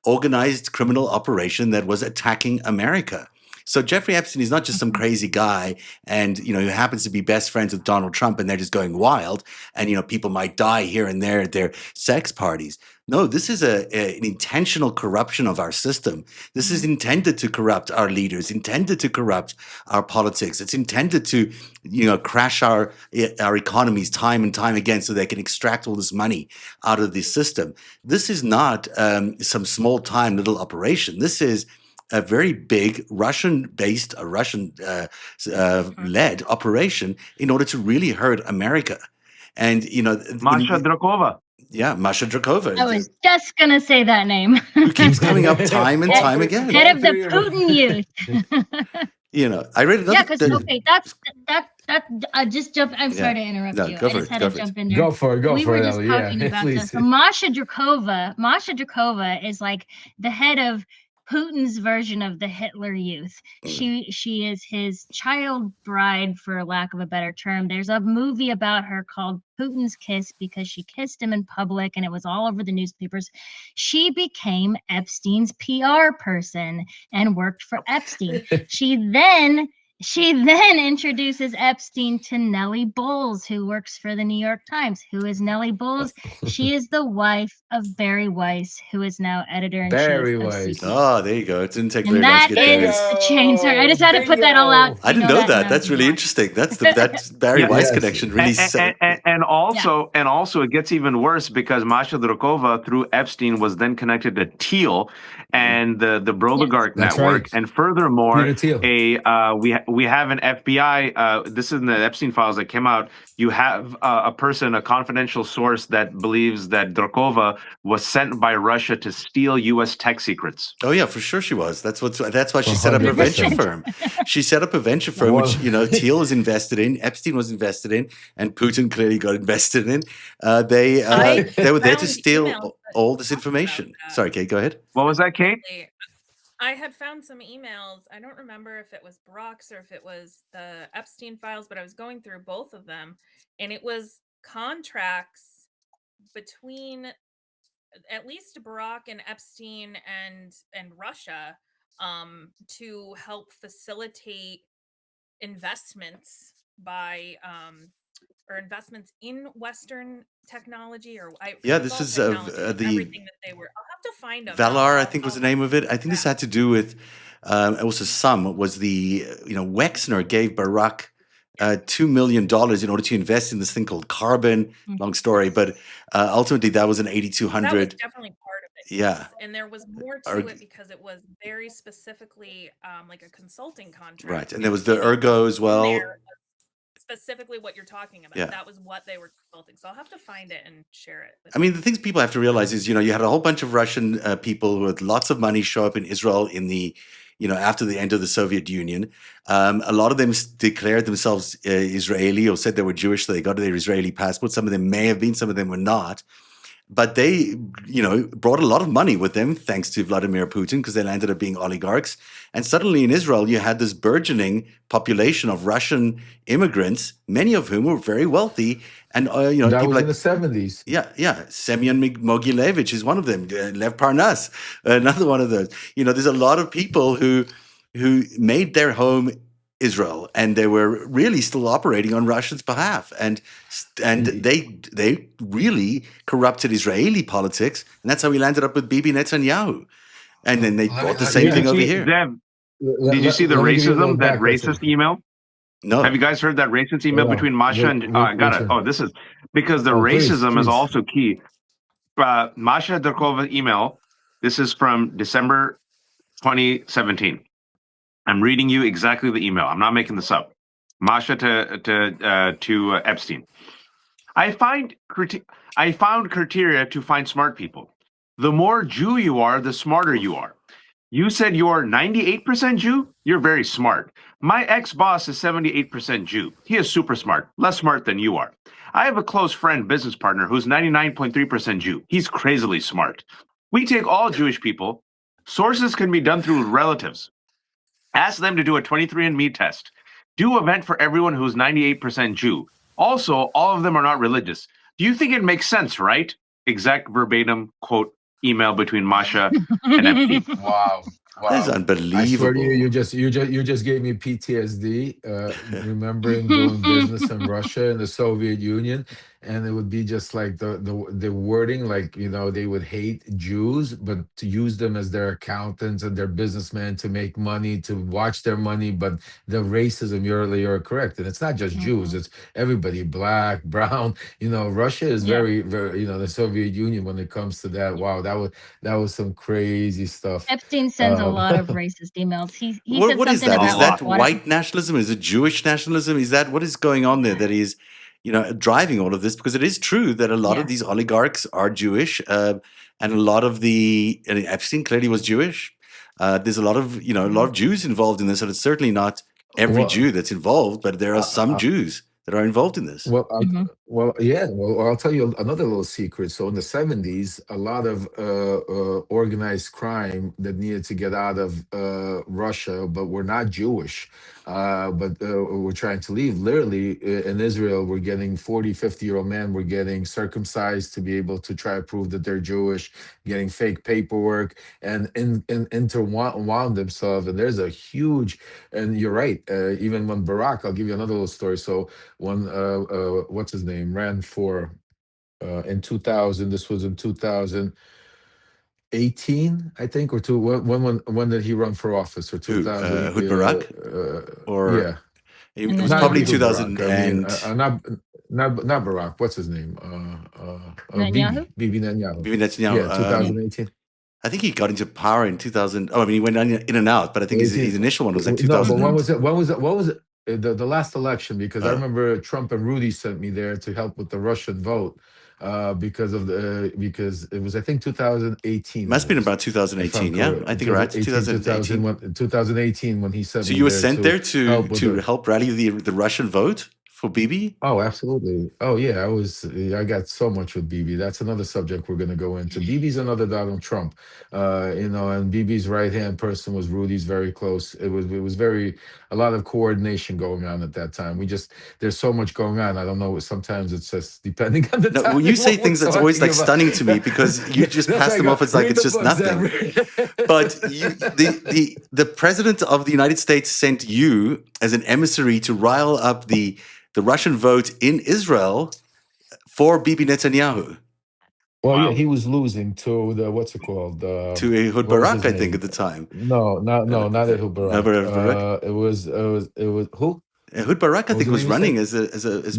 Speaker 2: organized criminal operation that was attacking America. So Jeffrey Epstein is not just some crazy guy and, who happens to be best friends with Donald Trump and they're just going wild and, people might die here and there at their sex parties. No, this is an intentional corruption of our system. This is intended to corrupt our leaders, intended to corrupt our politics. It's intended to, crash our economies time and time again so they can extract all this money out of the system. This is not some small time little operation. This is a very big Russian-based, Russian-led operation in order to really hurt America. And,
Speaker 5: Masha Drakova.
Speaker 2: Yeah, Masha Drakova.
Speaker 1: I was just going to say that name.
Speaker 2: Who keeps coming up time and time again.
Speaker 1: Head of the Putin youth.
Speaker 2: I read another...
Speaker 1: Yeah, because, okay, just jump... I'm sorry to interrupt you. I just had to jump in there.
Speaker 3: Go for it,
Speaker 1: we were just
Speaker 3: Ellie.
Speaker 1: talking about this. So Masha Drakova is like the head of Putin's version of the Hitler Youth. She is his child bride, for lack of a better term. There's a movie about her called Putin's Kiss because she kissed him in public and it was all over the newspapers. She became Epstein's PR person and worked for Epstein. She then introduces Epstein to Nellie Bowles, who works for the New York Times. Who is Nellie Bowles? She is the wife of Barry Weiss, who is now editor-in-chief
Speaker 3: Barry
Speaker 1: of
Speaker 3: Weiss.
Speaker 1: CQ.
Speaker 2: Oh, there you go. It didn't take
Speaker 1: And
Speaker 2: very long
Speaker 1: that
Speaker 2: to get
Speaker 1: is
Speaker 2: there.
Speaker 1: the chain. Sorry, I just had to put that all out.
Speaker 2: I didn't know that. That's really interesting. That's Barry Weiss connection. Really,
Speaker 5: and also, it gets even worse because Masha Drakova through Epstein was then connected to Thiel and the Brodergark network,
Speaker 3: right.
Speaker 5: and furthermore,
Speaker 3: Peter
Speaker 5: we have an FBI. This is in the Epstein files that came out. You have a confidential source that believes that Drakova was sent by Russia to steal U.S. tech secrets.
Speaker 2: Oh yeah, for sure she was. That's why she set up a venture firm. She set up a venture firm, which Thiel was invested in, Epstein was invested in, and Putin clearly got invested in. They were there to steal all this information. Sorry, Kate, go ahead.
Speaker 5: What was that, Kate?
Speaker 4: I had found some emails. I don't remember if it was Brock's or if it was the Epstein files, but I was going through both of them, and it was contracts between at least Barack and Epstein and Russia to help facilitate investments by or investments in Western technology, or
Speaker 2: this is the
Speaker 4: everything that they were. I'll have to find them.
Speaker 2: Valar, I think was the name of it. I think this had to do with was the Wexner gave Barack $2 million in order to invest in this thing called carbon. Long story, but ultimately that was an 8,200.
Speaker 4: That was definitely part of it.
Speaker 2: Yeah,
Speaker 4: yes. And there was more to it because it was very specifically like a consulting contract.
Speaker 2: Right, and there was the Ergo as well.
Speaker 4: Specifically what you're talking about. Yeah. That was what they were consulting. So I'll have to find it and share it.
Speaker 2: I mean, the things people have to realize is, you had a whole bunch of Russian people with lots of money show up in Israel in the, after the end of the Soviet Union. A lot of them declared themselves Israeli or said they were Jewish, so they got their Israeli passport. Some of them may have been, some of them were not. But they, brought a lot of money with them, thanks to Vladimir Putin, because they landed up being oligarchs. And suddenly in Israel, you had this burgeoning population of Russian immigrants, many of whom were very wealthy. And,
Speaker 3: that
Speaker 2: people
Speaker 3: was
Speaker 2: like
Speaker 3: in the 70s.
Speaker 2: Yeah. Semyon Mogilevich is one of them. Lev Parnas, another one of those. There's a lot of people who made their home Israel, and they were really still operating on Russia's behalf, and they really corrupted Israeli politics, and that's how we landed up with Bibi Netanyahu, and then they brought the same thing over here.
Speaker 5: Deb, did you see the racism? That racist email?
Speaker 2: No.
Speaker 5: Have you guys heard that racist email between Masha and? I got it. Oh, this is because the racism
Speaker 3: please.
Speaker 5: is also key. Masha Drakova email. This is from December 2017. I'm reading you exactly the email. I'm not making this up. Masha to Epstein. I found criteria to find smart people. The more Jew you are, the smarter you are. You said you're 98% Jew? You're very smart. My ex-boss is 78% Jew. He is super smart, less smart than you are. I have a close friend, business partner, who's 99.3% Jew. He's crazily smart. We take all Jewish people. Sources can be done through relatives. Ask them to do a 23andMe test. Do event for everyone who's 98% Jew. Also, all of them are not religious. Do you think it makes sense, right? Exact verbatim quote email between Masha and Epstein.
Speaker 3: Wow.
Speaker 2: That is
Speaker 3: Wow. I swear to you,
Speaker 2: unbelievable.
Speaker 3: you just gave me PTSD, remembering doing business in Russia and the Soviet Union, and it would be just like the wording, like, they would hate Jews, but to use them as their accountants and their businessmen to make money, to watch their money, but the racism, you're correct, and it's not just Jews,
Speaker 1: Mhm.
Speaker 3: it's everybody, black, brown. Russia is
Speaker 1: Yeah.
Speaker 3: very, very, the Soviet Union when it comes to that. Wow, that was some crazy stuff.
Speaker 1: Epstein sends a
Speaker 3: Um,
Speaker 1: lot of racist emails. He
Speaker 2: What
Speaker 1: said
Speaker 2: what is
Speaker 1: something
Speaker 2: that?
Speaker 5: A
Speaker 2: Is
Speaker 1: about
Speaker 5: lot.
Speaker 2: that
Speaker 1: water.
Speaker 2: white nationalism? Is it Jewish nationalism? Is that what is going on there that is, driving all of this? Because it is true that a lot
Speaker 1: Yeah.
Speaker 2: of these oligarchs are Jewish, and a lot of Epstein clearly was Jewish. There's a lot of Jews involved in this, and it's certainly not every
Speaker 3: well,
Speaker 2: Jew that's involved, but there are some
Speaker 3: uh,
Speaker 2: Jews that are involved in this.
Speaker 3: Well,
Speaker 1: Mhm.
Speaker 3: yeah. Well, I'll tell you another little secret. So in the '70s, a lot of organized crime that needed to get out of Russia, but were not Jewish, but were trying to leave. Literally, in Israel, we're getting 40, 50-year-old men were getting circumcised to be able to try to prove that they're Jewish, getting fake paperwork, and interwound themselves. And there's a huge, and you're right. Even when Barack, I'll give you another little story. So one what's his name ran for in 2000. This was in 2018, I think, or two. When did he run for office? Or
Speaker 2: Who?
Speaker 3: 2000?
Speaker 2: Hood Barak? Or
Speaker 3: Yeah,
Speaker 2: it
Speaker 1: In the
Speaker 2: was
Speaker 3: not
Speaker 2: probably
Speaker 3: Ehud
Speaker 2: 2000
Speaker 3: Barak. I mean,
Speaker 2: and
Speaker 3: not Barack. What's his name?
Speaker 1: Netanyahu?
Speaker 3: Bibi Netanyahu.
Speaker 2: maybe
Speaker 3: Yeah,
Speaker 2: Netanyahu.
Speaker 3: 2018.
Speaker 2: I think he got into power in 2000. Oh, I mean, he went in and out, but I think his
Speaker 3: 18.
Speaker 2: initial one was like
Speaker 3: No, but when
Speaker 2: 2000.
Speaker 1: Mhm.
Speaker 3: was it? What was it? The last election, because I
Speaker 2: Uh,
Speaker 3: remember Trump and Rudy sent me there to help with the Russian vote, because it was, I think, 2018 it
Speaker 2: must have been
Speaker 3: was,
Speaker 2: about
Speaker 3: if I'm
Speaker 2: 2018. Yeah, I
Speaker 3: correct.
Speaker 2: think right,
Speaker 3: 2018,
Speaker 2: 2018.
Speaker 3: 2018, when he sent
Speaker 2: So
Speaker 3: me
Speaker 2: you were
Speaker 3: there
Speaker 2: sent
Speaker 3: to
Speaker 2: there
Speaker 3: help with
Speaker 2: to
Speaker 3: the.
Speaker 2: help rally the Russian vote for Bibi?
Speaker 3: Oh, absolutely. Oh, yeah. I got so much with BB. That's another subject we're going to go into. BB's another Donald Trump, and BB's right hand person was Rudy's, very close. It was a lot of coordination going on at that time. There's so much going on. I don't know. Sometimes it's just depending on the
Speaker 2: No, when you
Speaker 3: timing
Speaker 2: say
Speaker 3: what we're
Speaker 2: things, that's always
Speaker 3: talking
Speaker 2: like
Speaker 3: about.
Speaker 2: stunning to me because you just
Speaker 3: That's
Speaker 2: pass
Speaker 3: why I
Speaker 2: them
Speaker 3: go
Speaker 2: off as like
Speaker 3: read
Speaker 2: it's
Speaker 3: the
Speaker 2: just
Speaker 3: book,
Speaker 2: nothing. But the president of the United States sent you as an emissary to rile up the Russian vote in Israel for Bibi Netanyahu,
Speaker 3: Well, yeah,
Speaker 5: Wow.
Speaker 3: he was losing to the, what's it called?
Speaker 2: to Ehud
Speaker 3: What was
Speaker 2: Barak,
Speaker 3: his
Speaker 2: I think, at
Speaker 3: name?
Speaker 2: the time.
Speaker 3: No, not Ehud Barak.
Speaker 2: Never Barak.
Speaker 3: It was who?
Speaker 2: Ehud Barak, I
Speaker 3: What was
Speaker 2: think,
Speaker 3: the name
Speaker 2: was
Speaker 3: you said?
Speaker 2: running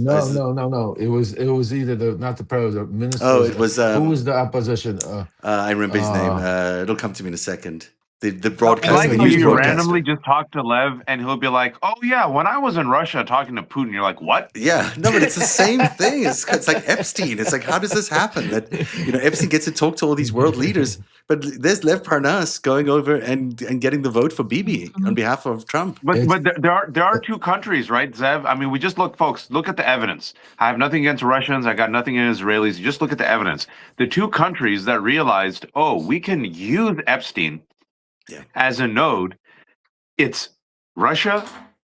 Speaker 3: No, no, no, no. It was either not the president,
Speaker 2: oh,
Speaker 3: ministers.
Speaker 2: it was
Speaker 3: Who was the opposition?
Speaker 2: I remember his name.
Speaker 3: Uh,
Speaker 2: It'll come to me in a second. The
Speaker 5: I
Speaker 2: broadcast,
Speaker 5: like
Speaker 2: the
Speaker 3: anyway,
Speaker 5: how
Speaker 2: news
Speaker 5: you
Speaker 3: the
Speaker 5: randomly
Speaker 2: broadcaster.
Speaker 5: just talk to Lev and he'll be like, "Oh yeah, when I was in Russia talking to Putin," you're like, "What?"
Speaker 2: Yeah, no, but it's the same thing. It's like Epstein. It's like, how does this happen? That Epstein gets to talk to all these world leaders, but there's Lev Parnas going over and getting the vote for Bibi on
Speaker 1: Mhm.
Speaker 2: behalf of Trump.
Speaker 5: But
Speaker 3: it's
Speaker 5: but there are two countries, right, Zev? I mean, we just look, folks. Look at the evidence. I have nothing against Russians. I got nothing against Israelis. You just look at the evidence. The two countries that realized, oh, we can use Epstein
Speaker 2: Yeah,
Speaker 5: as a node. It's Russia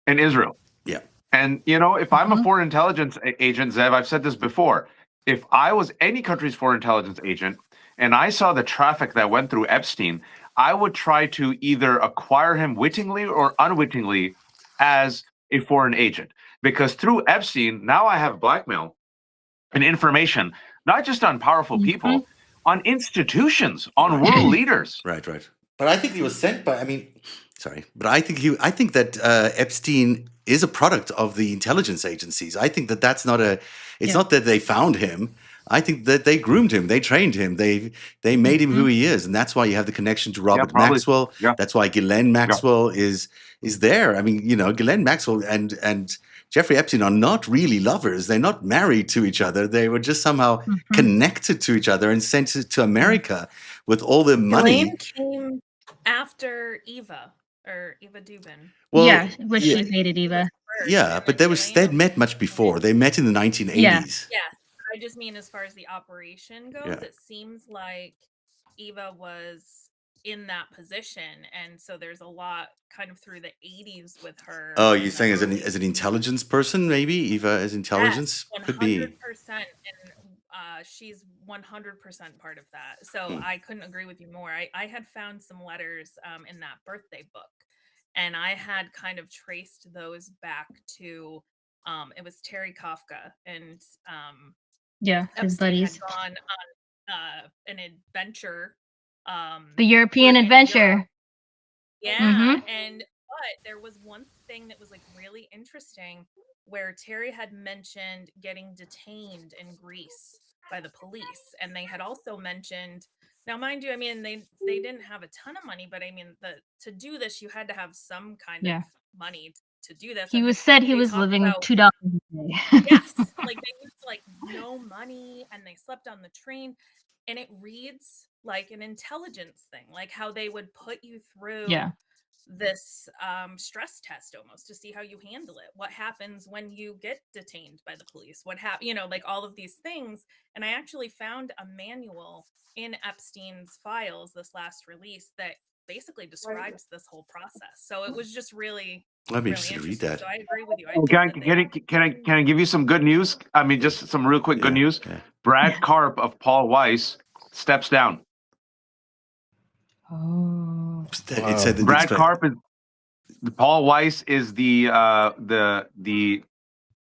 Speaker 5: and Israel.
Speaker 2: yeah,
Speaker 5: And if I'm a
Speaker 1: Mhm.
Speaker 5: foreign intelligence agent, Zev, I've said this before. If I was any country's foreign intelligence agent and I saw the traffic that went through Epstein, I would try to either acquire him wittingly or unwittingly as a foreign agent. Because through Epstein, now I have blackmail and information, not just on powerful
Speaker 1: Mhm.
Speaker 5: people, on institutions, on
Speaker 2: right,
Speaker 5: world leaders.
Speaker 2: right. But I think he was sent by. I mean, sorry, but I think that Epstein is a product of the intelligence agencies. I think that that's not a. It's
Speaker 1: Yeah.
Speaker 2: not that they found him. I think that they groomed him, they trained him, they made him who
Speaker 1: Mhm.
Speaker 2: he is, and that's why you have the connection to
Speaker 5: Yeah,
Speaker 2: Robert
Speaker 5: probably.
Speaker 2: Maxwell.
Speaker 5: Yeah,
Speaker 2: That's why Ghislaine
Speaker 5: yeah.
Speaker 2: Maxwell is there. I mean, Ghislaine Maxwell and Jeffrey Epstein are not really lovers. They're not married to each other. They were just somehow
Speaker 1: Mhm.
Speaker 2: connected to each other and sent to America with all the money.
Speaker 4: Ghislaine came after Eva Dubin.
Speaker 2: Well,
Speaker 1: Yeah, which
Speaker 2: yeah,
Speaker 1: she hated
Speaker 4: She was
Speaker 1: Eva.
Speaker 4: first,
Speaker 2: yeah,
Speaker 4: and
Speaker 2: but
Speaker 4: then
Speaker 2: they'd
Speaker 4: Ghislaine.
Speaker 2: met much before. They met in the 1980s.
Speaker 4: Yes, I just mean as far as the operation goes,
Speaker 2: Yeah.
Speaker 4: it seems like Eva was in that position, and so there's a lot kind of through the 80s with her.
Speaker 2: Oh,
Speaker 4: in
Speaker 2: you're
Speaker 4: the
Speaker 2: saying
Speaker 4: early
Speaker 2: as an intelligence person, maybe Eva as
Speaker 4: Yes,
Speaker 2: intelligence could be.
Speaker 4: 100%. And she's 100% part of that. So I couldn't agree with you more. I had found some letters in that birthday book, and I had kind of traced those back to it was Terry Kafka, and
Speaker 1: Yeah, his
Speaker 4: Epstein had
Speaker 1: buddies.
Speaker 4: gone on an adventure.
Speaker 1: The European
Speaker 4: in
Speaker 1: adventure.
Speaker 4: Europe. Yeah, and but there was one thing that was like really interesting where Terry had mentioned getting detained in Greece by the police, and they had also mentioned, now mind you, I mean they didn't have a ton of money, but I mean to do this you had to have some kind of
Speaker 1: Yeah.
Speaker 4: money to do this,
Speaker 1: He
Speaker 4: and
Speaker 1: said he
Speaker 4: they
Speaker 1: was
Speaker 4: talked
Speaker 1: living
Speaker 4: about
Speaker 1: $2 a day.
Speaker 4: yes, like they used like no money and they slept on the train, and it reads like an intelligence thing, like how they would put you through
Speaker 1: Yeah.
Speaker 4: this stress test almost to see how you handle it. What happens when you get detained by the police? What happen, like all of these things. And I actually found a manual in Epstein's files, this last release, that basically describes this whole process. So it was just really
Speaker 2: I'm
Speaker 4: really
Speaker 2: interested to read
Speaker 4: interesting.
Speaker 2: that.
Speaker 4: So I agree with you. I
Speaker 5: Oh,
Speaker 4: think that
Speaker 5: can I give you some good news? I mean, just some real quick good news.
Speaker 2: Yeah.
Speaker 5: Brad Karp of Paul Weiss steps down.
Speaker 1: Oh.
Speaker 2: It said that
Speaker 5: Brad Karp is Paul Weiss is the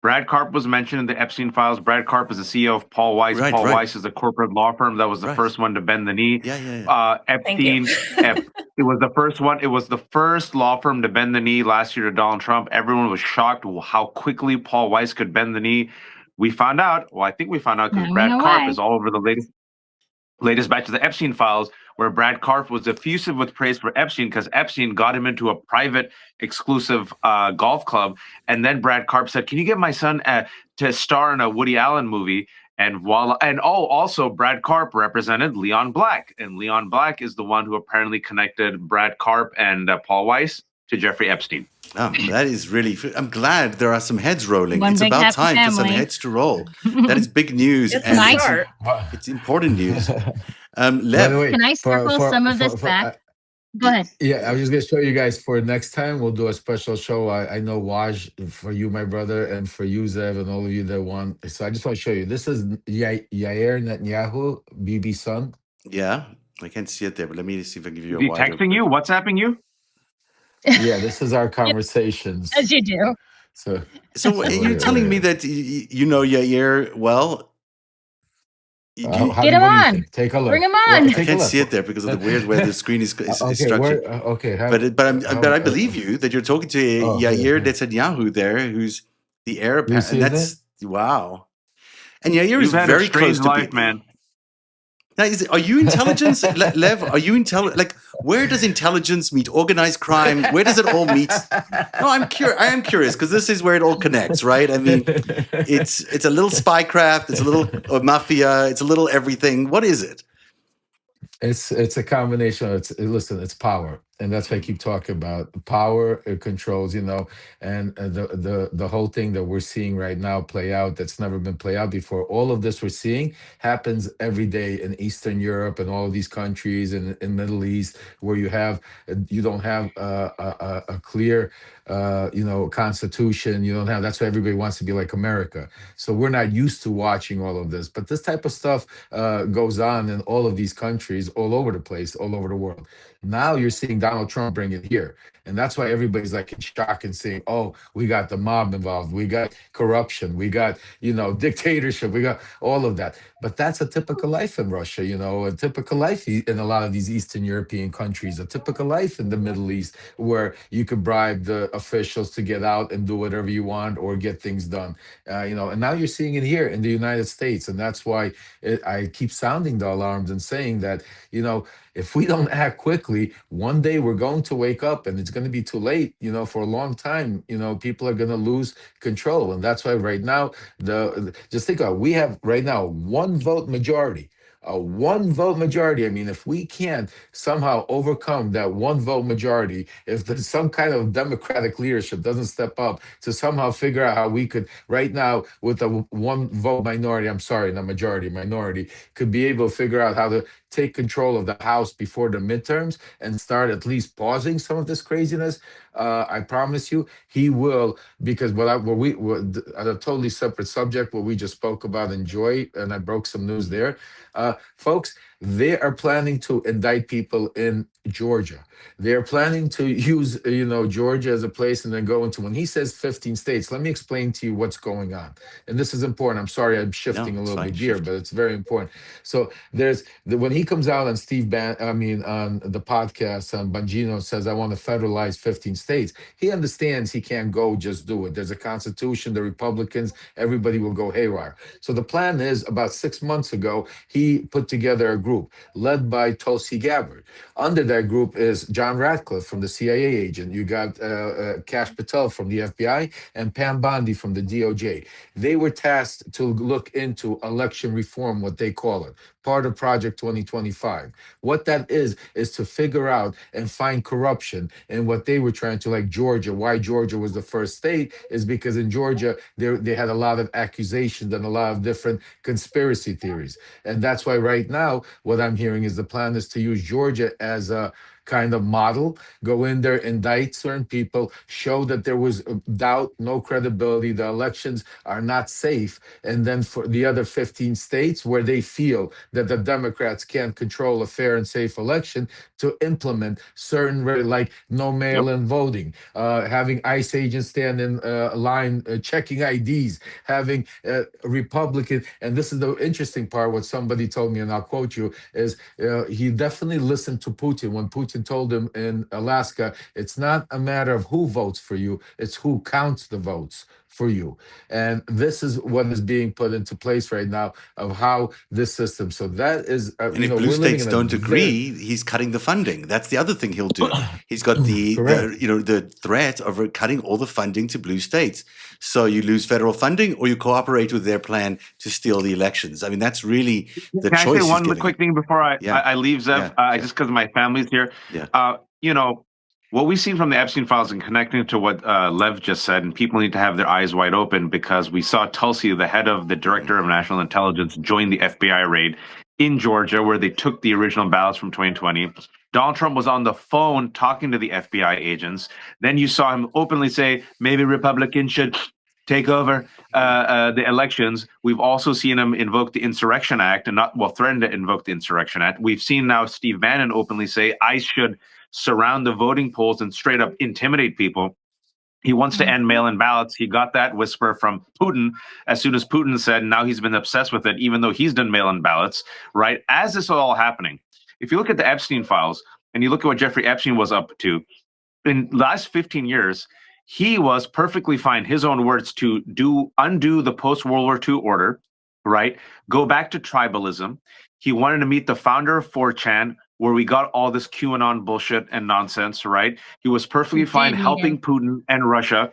Speaker 5: Brad Karp was mentioned in the Epstein files. Brad Karp is the CEO of Paul Weiss.
Speaker 2: Right,
Speaker 5: Paul
Speaker 2: right.
Speaker 5: Weiss is a corporate law firm that was the
Speaker 2: Right.
Speaker 5: first one to bend the knee.
Speaker 2: Yeah.
Speaker 5: Epstein, it was the first one. It was the first law firm to bend the knee last year to Donald Trump. Everyone was shocked how quickly Paul Weiss could bend the knee. We found out. Well, I think we found out because
Speaker 1: Now we
Speaker 5: Brad
Speaker 1: know
Speaker 5: Karp
Speaker 1: why.
Speaker 5: is all over the latest batch of the Epstein files, where Brad Karp was effusive with praise for Epstein because Epstein got him into a private, exclusive golf club. And then Brad Karp said, "Can you get my son to star in a Woody Allen movie?" And voila! And also Brad Karp represented Leon Black, and Leon Black is the one who apparently connected Brad Karp and Paul Weiss to Jeffrey Epstein.
Speaker 2: Oh, that is really. I'm glad there are some heads rolling.
Speaker 1: One
Speaker 2: It's
Speaker 1: big
Speaker 2: about
Speaker 1: happy
Speaker 2: time for some
Speaker 1: family.
Speaker 2: heads to roll. That is big news,
Speaker 4: it's
Speaker 2: and
Speaker 4: a
Speaker 1: Nice.
Speaker 4: start.
Speaker 2: it's important news.
Speaker 3: By the
Speaker 2: Lev,
Speaker 3: way,
Speaker 1: Can I circle some of this back? Go ahead.
Speaker 3: Yeah, I was just gonna show you guys for next time. We'll do a special show. I know Waj, for you, my brother, and for you, Zev, and all of you that want. So I just want to show you. This is Yair Netanyahu, Bibi's son.
Speaker 2: yeah, I can't see it there, but let me see if I can give you
Speaker 5: Is
Speaker 2: a
Speaker 5: he
Speaker 2: wider.
Speaker 5: texting you? WhatsApping you?
Speaker 3: Yeah, this is our conversations.
Speaker 1: As you do.
Speaker 3: So
Speaker 2: So you're telling me that you know Yair well?
Speaker 3: how
Speaker 1: Get
Speaker 3: what
Speaker 1: him
Speaker 3: do you
Speaker 1: on.
Speaker 3: think? Take a look.
Speaker 1: Bring him
Speaker 3: Well,
Speaker 1: on.
Speaker 2: I
Speaker 3: take a
Speaker 2: can't
Speaker 3: look.
Speaker 2: see it there because of the weird way the screen is
Speaker 3: Okay,
Speaker 2: structured.
Speaker 3: okay.
Speaker 2: But I believe you that you're talking to Yair Netanyahu there, who's the heir
Speaker 3: You
Speaker 2: apparent,
Speaker 3: see
Speaker 2: and
Speaker 3: his
Speaker 2: that's wow. And Yair is
Speaker 5: You've had a
Speaker 2: very close
Speaker 5: strange
Speaker 2: to
Speaker 5: life, man.
Speaker 2: Now, are you intelligence, Lev? Are you intelligent? Like, where does intelligence meet organized crime? Where does it all meet? No, I am curious because this is where it all connects, right? I mean, it's a little spycraft, it's a little mafia, it's a little everything. What is it?
Speaker 3: It's a combination. It's power, and that's what I keep talking about. Power, it controls, and the whole thing that we're seeing right now play out, that's never been played out before. All of this we're seeing happens every day in Eastern Europe and all of these countries in Middle East, where you don't have a clear constitution. You don't have. That's why everybody wants to be like America. So we're not used to watching all of this, but this type of stuff goes on in all of these countries, all over the place, all over the world. Now you're seeing Donald Trump bring it here. And that's why everybody's like in shock and saying, oh, we got the mob involved. We got corruption. We got, dictatorship. We got all of that. But that's a typical life in Russia, a typical life in a lot of these Eastern European countries, a typical life in the Middle East, where you could bribe the officials to get out and do whatever you want or get things done. And now you're seeing it here in the United States. And that's why I keep sounding the alarms and saying that, if we don't act quickly, one day we're going to wake up and it's going to be too late, for a long time. People are going to lose control. And that's why right now, just think of it, we have right now one vote majority. A one vote majority. I mean, if we can't somehow overcome that one vote majority, if there's some kind of democratic leadership doesn't step up to somehow figure out how we could, right now, with a one vote minority, I'm sorry, not majority, minority, could be able to figure out how to take control of the House before the midterms and start at least pausing some of this craziness, I promise you, he will, because at a totally separate subject, what we just spoke about in Joy, and I broke some news there. Folks, they are planning to indict people in Georgia. They're planning to use, Georgia as a place and then go into, when he says 15 states, let me explain to you what's going on. And this is important. I'm sorry, I'm shifting
Speaker 2: No,
Speaker 3: a
Speaker 2: it's
Speaker 3: little
Speaker 2: fine.
Speaker 3: bit here,
Speaker 2: Shift.
Speaker 3: but it's very important. So when he comes out on on the podcast, Bongino says, I want to federalize 15 states. He understands he can't go just do it. There's a constitution, the Republicans, everybody will go haywire. So the plan is, about 6 months ago, he put together a group led by Tulsi Gabbard. Under that group is John Ratcliffe from the CIA agent. You got Kash Patel from the FBI and Pam Bondi from the DOJ. They were tasked to look into election reform, what they call it, part of Project 2025. What that is to figure out and find corruption. And what they were trying to, like Georgia, why Georgia was the first state is because in Georgia, they had a lot of accusations and a lot of different conspiracy theories. And that's why right now, what I'm hearing is the plan is to use Georgia as a kind of model, go in there, indict certain people, show that there was doubt, no credibility, the elections are not safe. And then for the other 15 states where they feel that the Democrats can't control a fair and safe election, to implement certain, like no mail-in voting, having ICE agents stand in line checking IDs, having Republican, and this is the interesting part, what somebody told me, and I'll quote you, is he definitely listened to Putin when Putin told him in Alaska, it's not a matter of who votes for you, it's who counts the votes for you. And this is what is being put into place right now of how this system. So that is,
Speaker 2: And if blue
Speaker 3: we're living
Speaker 2: states
Speaker 3: in a
Speaker 2: don't agree, he's cutting the funding. That's the other thing he'll do. He's got
Speaker 3: Correct.
Speaker 2: the threat of cutting all the funding to blue states. So you lose federal funding, or you cooperate with their plan to steal the elections. I mean, that's really the
Speaker 5: Can I say
Speaker 2: choice he's
Speaker 5: one
Speaker 2: giving.
Speaker 5: quick thing before I leave, Zev?
Speaker 2: Yeah.
Speaker 5: Just because my family's here.
Speaker 2: Yeah.
Speaker 5: What we've seen from the Epstein files and connecting to what Lev just said, and people need to have their eyes wide open, because we saw Tulsi, the head of the director of national intelligence, join the FBI raid in Georgia, where they took the original ballots from 2020. Donald Trump was on the phone talking to the FBI agents. Then you saw him openly say, maybe Republicans should take over the elections. We've also seen him invoke the Insurrection Act and threaten to invoke the Insurrection Act. We've seen now Steve Bannon openly say ICE should surround the voting polls and straight up intimidate people. He wants to end mail-in ballots. He got that whisper from Putin as soon as Putin said, now he's been obsessed with it, even though he's done mail-in ballots, right? As this is all happening, if you look at the Epstein files and you look at what Jeffrey Epstein was up to, in the last 15 years, he was perfectly fine, his own words, to undo the post-World War II order, right? Go back to tribalism. He wanted to meet the founder of 4chan, where we got all this QAnon bullshit and nonsense, right? He was perfectly fine helping Putin and Russia.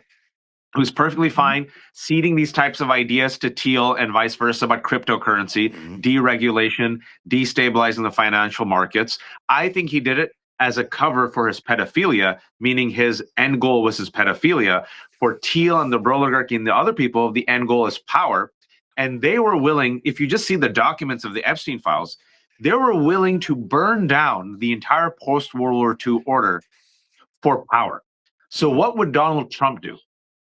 Speaker 5: He was perfectly fine seeding these types of ideas to Thiel and vice versa about cryptocurrency, deregulation, destabilizing the financial markets. I think he did it as a cover for his pedophilia, meaning his end goal was his pedophilia. For Thiel and the oligarchy and the other people, the end goal is power. And they were willing, if you just see the documents of the Epstein files, they were willing to burn down the entire post-World War II order for power. So what would Donald Trump do?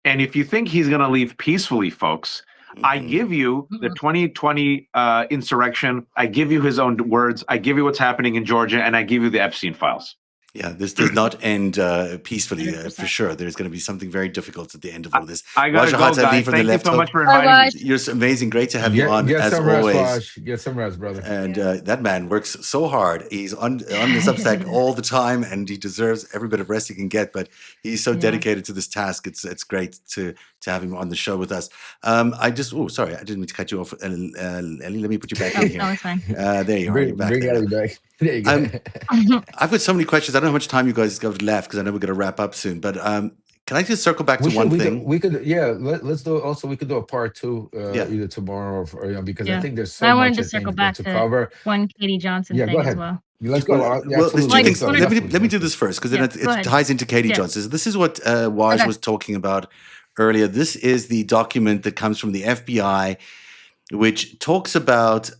Speaker 5: And if you think he's going to leave peacefully, folks, I give you the 2020 insurrection. I give you his own words. I give you what's happening in Georgia, and I give you the Epstein files.
Speaker 2: Yeah, this does not end peacefully, for sure. There's going to be something very difficult at the end of all this.
Speaker 5: I got to go, guys. Thank you so much for inviting me.
Speaker 2: You're amazing. Great to have you on,
Speaker 3: get
Speaker 2: as
Speaker 3: some rest,
Speaker 2: always.
Speaker 3: Raj. Get some rest, brother.
Speaker 2: And that man works so hard. He's on the Substack all the time, and he deserves every bit of rest he can get. But he's so dedicated to this task. It's great to have him on the show with us. Sorry, I didn't mean to cut you off. Ellie, let me put you back in here.
Speaker 1: No, it's fine.
Speaker 2: There you are. You're back there.
Speaker 3: Back. There you go.
Speaker 2: I've got so many questions. I don't know how much time you guys have left, because I know we're going to wrap up soon. But can I just circle back to one thing?
Speaker 3: We could let's do. Also, we could do a part two either tomorrow or because I think there's so much.
Speaker 1: I wanted to circle back to
Speaker 3: cover.
Speaker 1: One Katie Johnson thing
Speaker 3: go ahead.
Speaker 1: as well.
Speaker 3: Let's go.
Speaker 2: Well, let's do let me do this first, because then it ties into Katie Johnson. This is what Waj was talking about earlier. This is the document that comes from the FBI, which talks about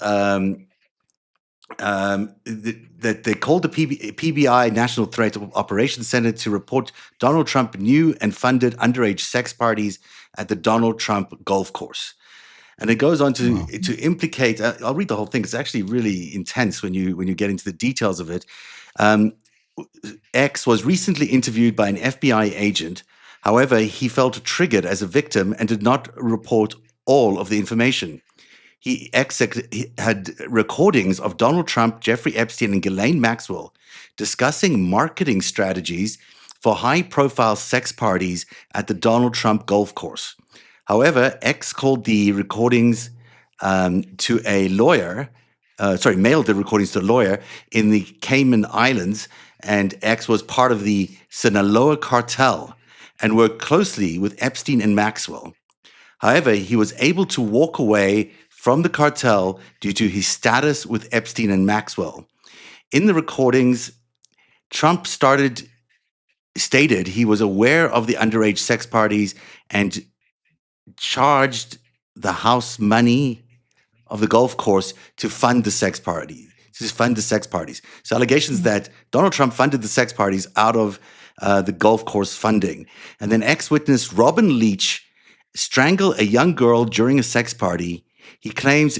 Speaker 2: that they called the PBI National Threat Operations Center to report Donald Trump knew and funded underage sex parties at the Donald Trump golf course. And it goes on to
Speaker 3: Wow.
Speaker 2: to implicate. I'll read the whole thing. It's actually really intense when you get into the details of it. Um, X was recently interviewed by an FBI agent. However, he felt triggered as a victim and did not report all of the information. He had recordings of Donald Trump, Jeffrey Epstein, and Ghislaine Maxwell discussing marketing strategies for high-profile sex parties at the Donald Trump golf course. However, X called the recordings to a lawyer. Mailed the recordings to a lawyer in the Cayman Islands, and X was part of the Sinaloa cartel and worked closely with Epstein and Maxwell. However, he was able to walk away from the cartel due to his status with Epstein and Maxwell. In the recordings, Trump stated he was aware of the underage sex parties and charged the house money of the golf course to fund the sex parties. So allegations that Donald Trump funded the sex parties out of the golf course funding. And then ex-witness Robin Leach strangled a young girl during a sex party. He claims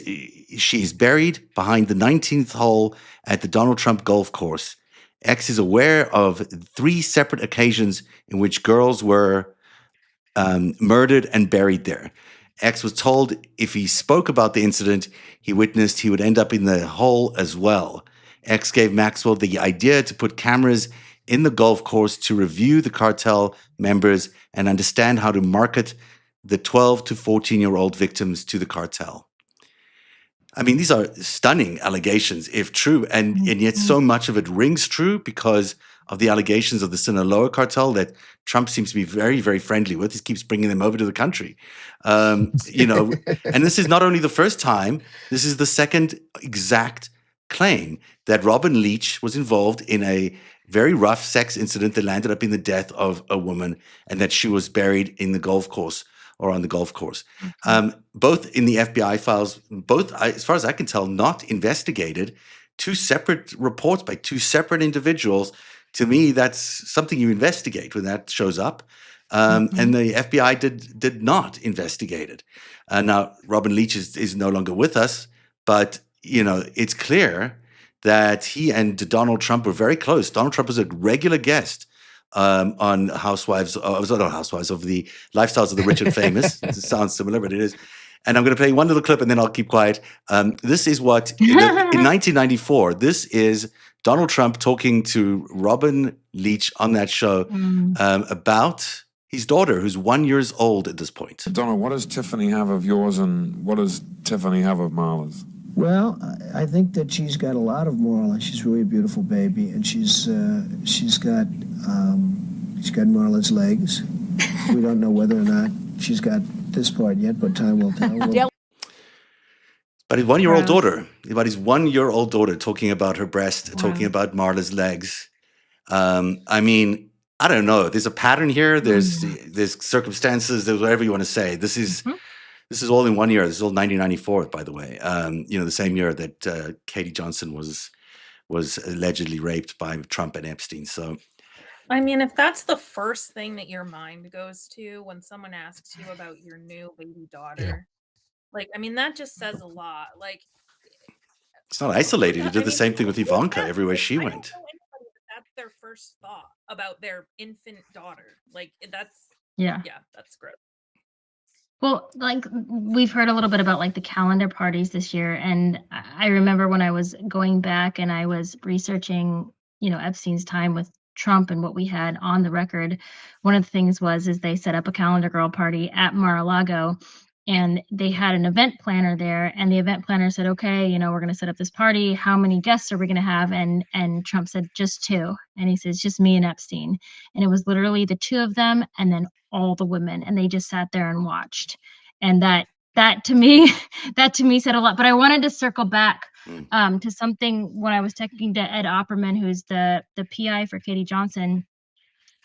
Speaker 2: she is buried behind the 19th hole at the Donald Trump golf course. X is aware of 3 separate occasions in which girls were murdered and buried there. X was told if he spoke about the incident he witnessed, he would end up in the hole as well. X gave Maxwell the idea to put cameras in the golf course to review the cartel members and understand how to market the 12 to 14-year-old victims to the cartel. I mean, these are stunning allegations, if true, and yet so much of it rings true because of the allegations of the Sinaloa cartel that Trump seems to be very, very friendly with. He keeps bringing them over to the country. And this is not only the first time, this is the second exact claim that Robin Leach was involved in a very rough sex incident that landed up in the death of a woman and that she was buried in the golf course or on the golf course. Both in the FBI files, both, as far as I can tell, not investigated. 2 separate reports by 2 separate individuals. To me, that's something you investigate when that shows up. And the FBI did not investigate it. Now, Robin Leach is no longer with us, but it's clear that he and Donald Trump were very close. Donald Trump was a regular guest on not Housewives of the Lifestyles of the Rich and Famous. It sounds similar, but it is. And I'm going to play one little clip and then I'll keep quiet. This is what, in 1994, this is Donald Trump talking to Robin Leach on that show about his daughter, who's 1 year old at this point.
Speaker 8: Donald, what does Tiffany have of yours and what does Tiffany have of Marla's?
Speaker 9: Well, I think that she's got a lot of Marla. She's really a beautiful baby, and she's got Marla's legs. We don't know whether or not she's got this part yet, but time will tell.
Speaker 2: But his 1 year old daughter, talking about her breast, talking about Marla's legs. I mean, I don't know. There's a pattern here. There's circumstances. There's whatever you want to say. This is all in 1 year. This is all 1994, by the way. The same year that Katie Johnson was allegedly raped by Trump and Epstein. So,
Speaker 4: I mean, if that's the first thing that your mind goes to when someone asks you about your new baby daughter, that just says a lot.
Speaker 2: It's not isolated. He did the same thing with Ivanka everywhere she went.
Speaker 4: I don't know anybody that's their first thought about their infant daughter. That's gross.
Speaker 1: Well, we've heard a little bit about the calendar parties this year, and I remember when I was going back and I was researching, Epstein's time with Trump and what we had on the record. One of the things is they set up a calendar girl party at Mar-a-Lago, and they had an event planner there, and the event planner said, okay, we're going to set up this party. How many guests are we going to have? And Trump said, just 2. And he says, just me and Epstein. And it was literally the 2 of them and then all the women, and they just sat there and watched. And that to me said a lot. But I wanted to circle back to something when I was talking to Ed Opperman, who's the PI for Katie Johnson,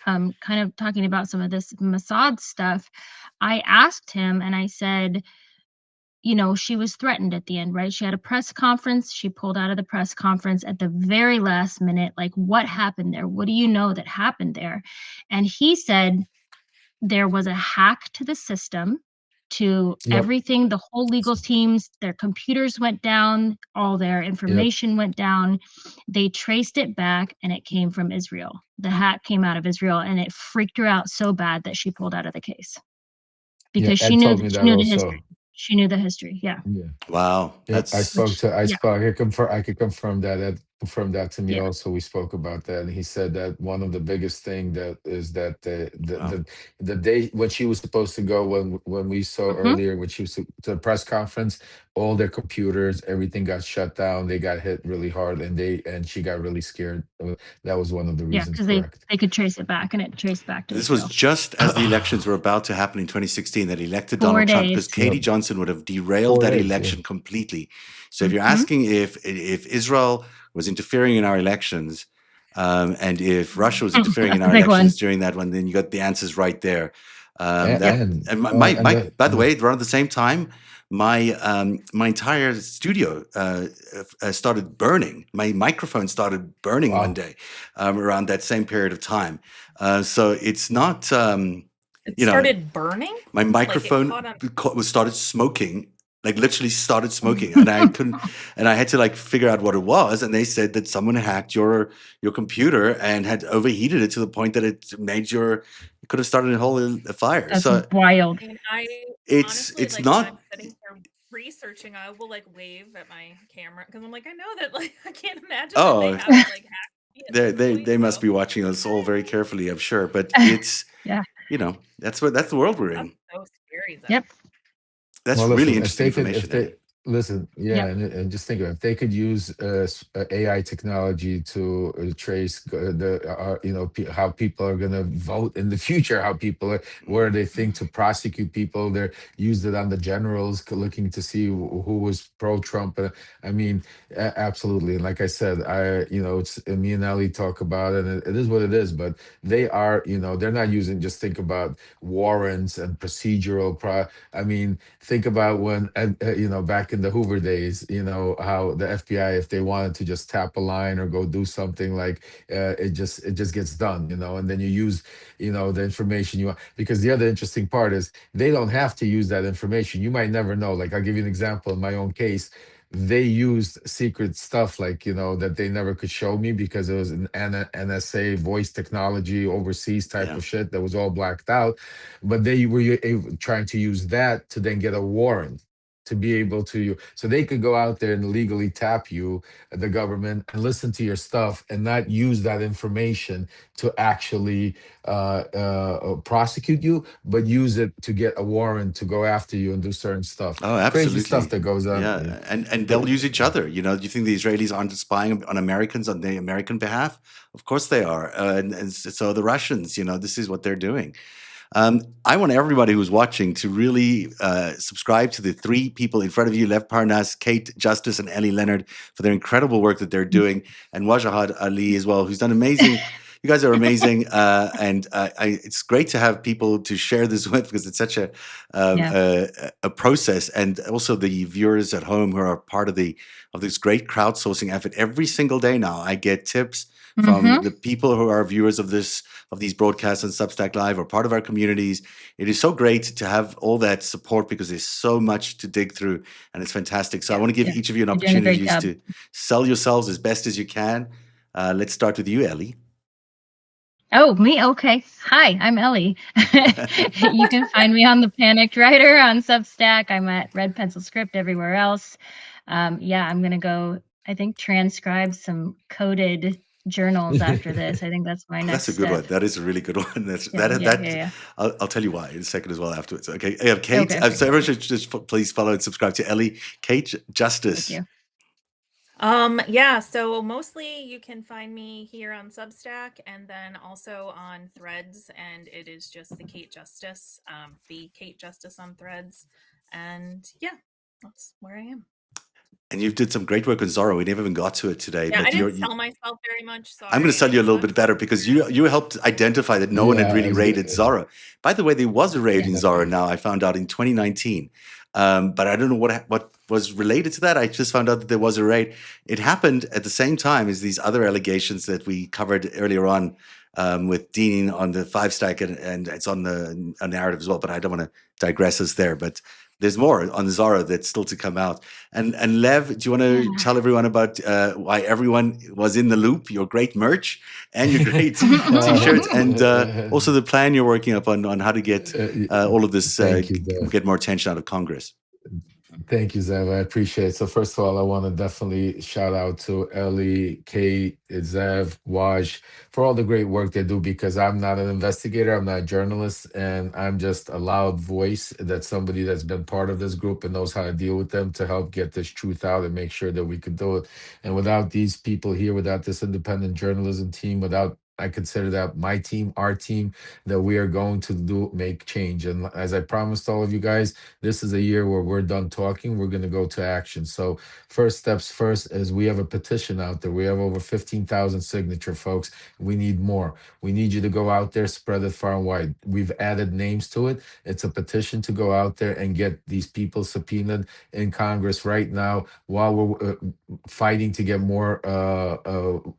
Speaker 1: kind of talking about some of this Mossad stuff. I asked him and I said, she was threatened at the end, right? She had a press conference. She pulled out of the press conference at the very last minute. Like, what happened there? What do you know that happened there? And he said there was a hack to the system, to
Speaker 3: Yep.
Speaker 1: everything, the whole legal teams, their computers went down, all their information went down. They traced it back, and it came from Israel. The hack came out of Israel, and it freaked her out so bad that she pulled out of the case
Speaker 3: Yeah.
Speaker 1: because
Speaker 3: Ed told me that
Speaker 1: the
Speaker 3: also.
Speaker 1: history. She knew the history. Yeah.
Speaker 3: Yeah.
Speaker 2: Wow,
Speaker 3: Yeah,
Speaker 2: that's
Speaker 3: I spoke to.
Speaker 1: yeah.
Speaker 3: I could confirm that. Ed confirmed that to me
Speaker 1: Yeah.
Speaker 3: also. We spoke about that, and he said that one of the biggest thing that is that
Speaker 2: wow.
Speaker 3: the day when she was supposed to go, when we saw
Speaker 1: Mhm.
Speaker 3: earlier, when she was to the press conference, all their computers, everything got shut down. They got hit really hard, and she got really scared. That was one of the
Speaker 1: Yeah,
Speaker 3: reasons.
Speaker 1: because
Speaker 3: Correct.
Speaker 1: they could trace it back, and it traced back to
Speaker 2: This was
Speaker 1: Israel.
Speaker 2: just as the elections were about to happen in 2016 that elected
Speaker 1: 4
Speaker 2: Donald Trump, because
Speaker 1: days.
Speaker 2: Katie
Speaker 3: Yep.
Speaker 2: Johnson would have derailed
Speaker 3: 4
Speaker 2: that
Speaker 3: days. Yeah.
Speaker 2: election completely. So if you're
Speaker 1: Mhm.
Speaker 2: asking if Israel was interfering in our elections, and if Russia was interfering in
Speaker 1: That's a
Speaker 2: our
Speaker 1: big one.
Speaker 2: elections during that one, then you got the answers right there.
Speaker 3: And
Speaker 2: By the way, around the same time, my entire studio started burning. My microphone started burning
Speaker 3: Wow.
Speaker 2: one day around that same period of time. So it's not,
Speaker 4: It
Speaker 2: you know,
Speaker 4: started burning?
Speaker 2: my
Speaker 4: Like it
Speaker 2: microphone
Speaker 4: caught on.
Speaker 2: started smoking, like literally started smoking, and I couldn't, and I had to like figure out what it was. And they said that someone hacked your computer and had overheated it to the point that it made it could have started a whole fire.
Speaker 1: That's
Speaker 2: So
Speaker 1: wild.
Speaker 4: I mean, I
Speaker 2: it's
Speaker 4: honestly,
Speaker 2: it's
Speaker 4: like, when I'm
Speaker 2: not.
Speaker 4: sitting here researching, I will like wave at my camera because I'm like, I know that, like, I can't imagine that they
Speaker 2: Oh,
Speaker 4: haven't like hacked me at
Speaker 2: they
Speaker 4: this
Speaker 2: they
Speaker 4: point.
Speaker 2: they must
Speaker 4: So
Speaker 2: be watching us all very carefully, I'm sure. But it's
Speaker 1: Yeah.
Speaker 2: that's the world we're
Speaker 4: that's
Speaker 2: in.
Speaker 4: so scary, though.
Speaker 1: Yep.
Speaker 2: That's
Speaker 3: Well,
Speaker 2: really
Speaker 3: listen, if
Speaker 2: interesting
Speaker 3: they could,
Speaker 2: information, Ellie.
Speaker 3: listen, yeah,
Speaker 1: Yep.
Speaker 3: and just think of it, if they could use AI technology to trace how people are going to vote in the future, how people are, where they think to prosecute people. They're used it on the generals, looking to see who was pro-Trump. I mean, absolutely. And like I said, it's me and Ali talk about it, and it is what it is. But they are, they're not using. Just think about warrants and procedural. I mean, think about when back in the Hoover days, how the FBI, if they wanted to just tap a line or go do something, like it just gets done, and then you use the information you want. Because the other interesting part is they don't have to use that information. You might never know. Like, I'll give you an example in my own case. They used secret stuff, like, that they never could show me, because it was an NSA voice technology overseas type
Speaker 2: Yeah.
Speaker 3: of shit that was all blacked out. But they were trying to use that to then get a warrant to be able to, so they could go out there and legally tap you, the government, and listen to your stuff, and not use that information to actually prosecute you, but use it to get a warrant to go after you and do certain stuff.
Speaker 2: Oh,
Speaker 3: Crazy stuff
Speaker 2: absolutely.
Speaker 3: that goes on.
Speaker 2: Yeah, and they'll use each other. Do you think the Israelis aren't spying on Americans on the American behalf? Of course they are, and so the Russians. This is what they're doing. I want everybody who's watching to really subscribe to the three people in front of you: Lev Parnas, Kate Justice, and Ellie Leonard, for their incredible work that they're doing, and Wajahad Ali as well, who's done amazing. You guys are amazing, and it's great to have people to share this with, because it's such a process, and also the viewers at home who are part of this great crowdsourcing effort. Every single day now, I get tips from the people who are viewers of these broadcasts on Substack Live, or part of our communities. It is so great to have all that support, because there's so much to dig through, and it's fantastic. So I want to give each of you an
Speaker 1: You're doing a great
Speaker 2: opportunity to sell yourselves as best as you can. Let's start with you, Ellie.
Speaker 1: Oh, me? Okay. Hi, I'm Ellie. You can find me on The Panicked Writer on Substack. I'm at Red Pencil Script everywhere else. I'm going to go, I think, transcribe some coded journals after this. I think that's my next
Speaker 2: That's a good
Speaker 1: step.
Speaker 2: one. That is a really good one.
Speaker 1: Yeah.
Speaker 2: I'll tell you why in a second as well afterwards. Okay. I have Kate.
Speaker 1: Okay.
Speaker 2: So everyone should just please follow and subscribe to Ellie. Kate Justice.
Speaker 1: Thank you.
Speaker 4: Yeah, so mostly you can find me here on Substack, and then also on Threads, and it is just the Kate Justice on Threads. And yeah, that's where I am.
Speaker 2: And you did some great work on Zorro. We never even got to it today.
Speaker 4: Yeah,
Speaker 2: but
Speaker 4: I didn't sell myself very much. Sorry.
Speaker 2: I'm going to sell you a little bit better, because you helped identify that no one had really raided Zorro. By the way, there was a raid in Zorro now, I found out, in 2019. But I don't know what was related to that. I just found out that there was a raid. It happened at the same time as these other allegations that we covered earlier on with Dean on the 5-stack, and it's on the narrative as well. But I don't want to digress us there. But there's more on Zara that's still to come out. And Lev, do you want to tell everyone about why everyone was in the loop, your great merch and your great T-shirts, and also the plan you're working up on how to get all of this, get more attention out of Congress?
Speaker 3: Thank you, Zev. I appreciate it. So first of all, I want to definitely shout out to Ellie, Kate, Zev, Waj for all the great work they do, because I'm not an investigator, I'm not a journalist, and I'm just a loud voice that's somebody that's been part of this group and knows how to deal with them to help get this truth out and make sure that we could do it. And without these people here, without this independent journalism team, without, I consider that my team, our team, that we are going to make change. And as I promised all of you guys, this is a year where we're done talking, we're going to go to action. So first steps first is we have a petition out there. We have over 15,000 signature, folks. We need more. We need you to go out there, spread it far and wide. We've added names to it. It's a petition to go out there and get these people subpoenaed in Congress right now while we're fighting to get more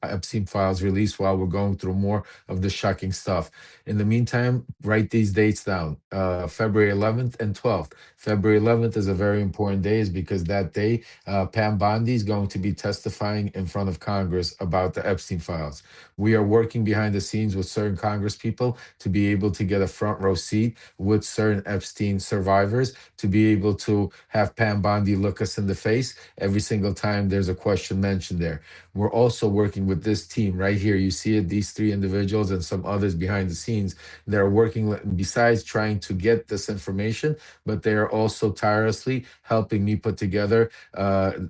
Speaker 3: Epstein files released, while we're going through more of the shocking stuff. In the meantime, write these dates down, February 11th and 12th. February 11th is a very important day, is because that day, Pam Bondi is going to be testifying in front of Congress about the Epstein files. We are working behind the scenes with certain Congress people to be able to get a front row seat with certain Epstein survivors, to be able to have Pam Bondi look us in the face every single time there's a question mentioned there. We're also working with this team right here. You see it, these 3 individuals and some others behind the scenes that are working besides trying to get this information, but they are also tirelessly helping me put together, I'm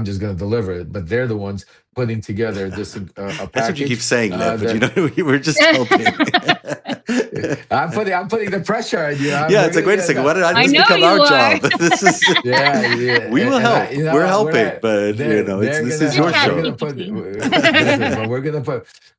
Speaker 3: just going to deliver it, but they're the ones putting together this a package.
Speaker 2: That's what you keep saying, Lev, but you know, we were just helping.
Speaker 3: I'm putting the pressure on you.
Speaker 2: Yeah, it's like, wait a second, what did this become our job? This is we will help. We're helping, but you know, this is your show.
Speaker 3: But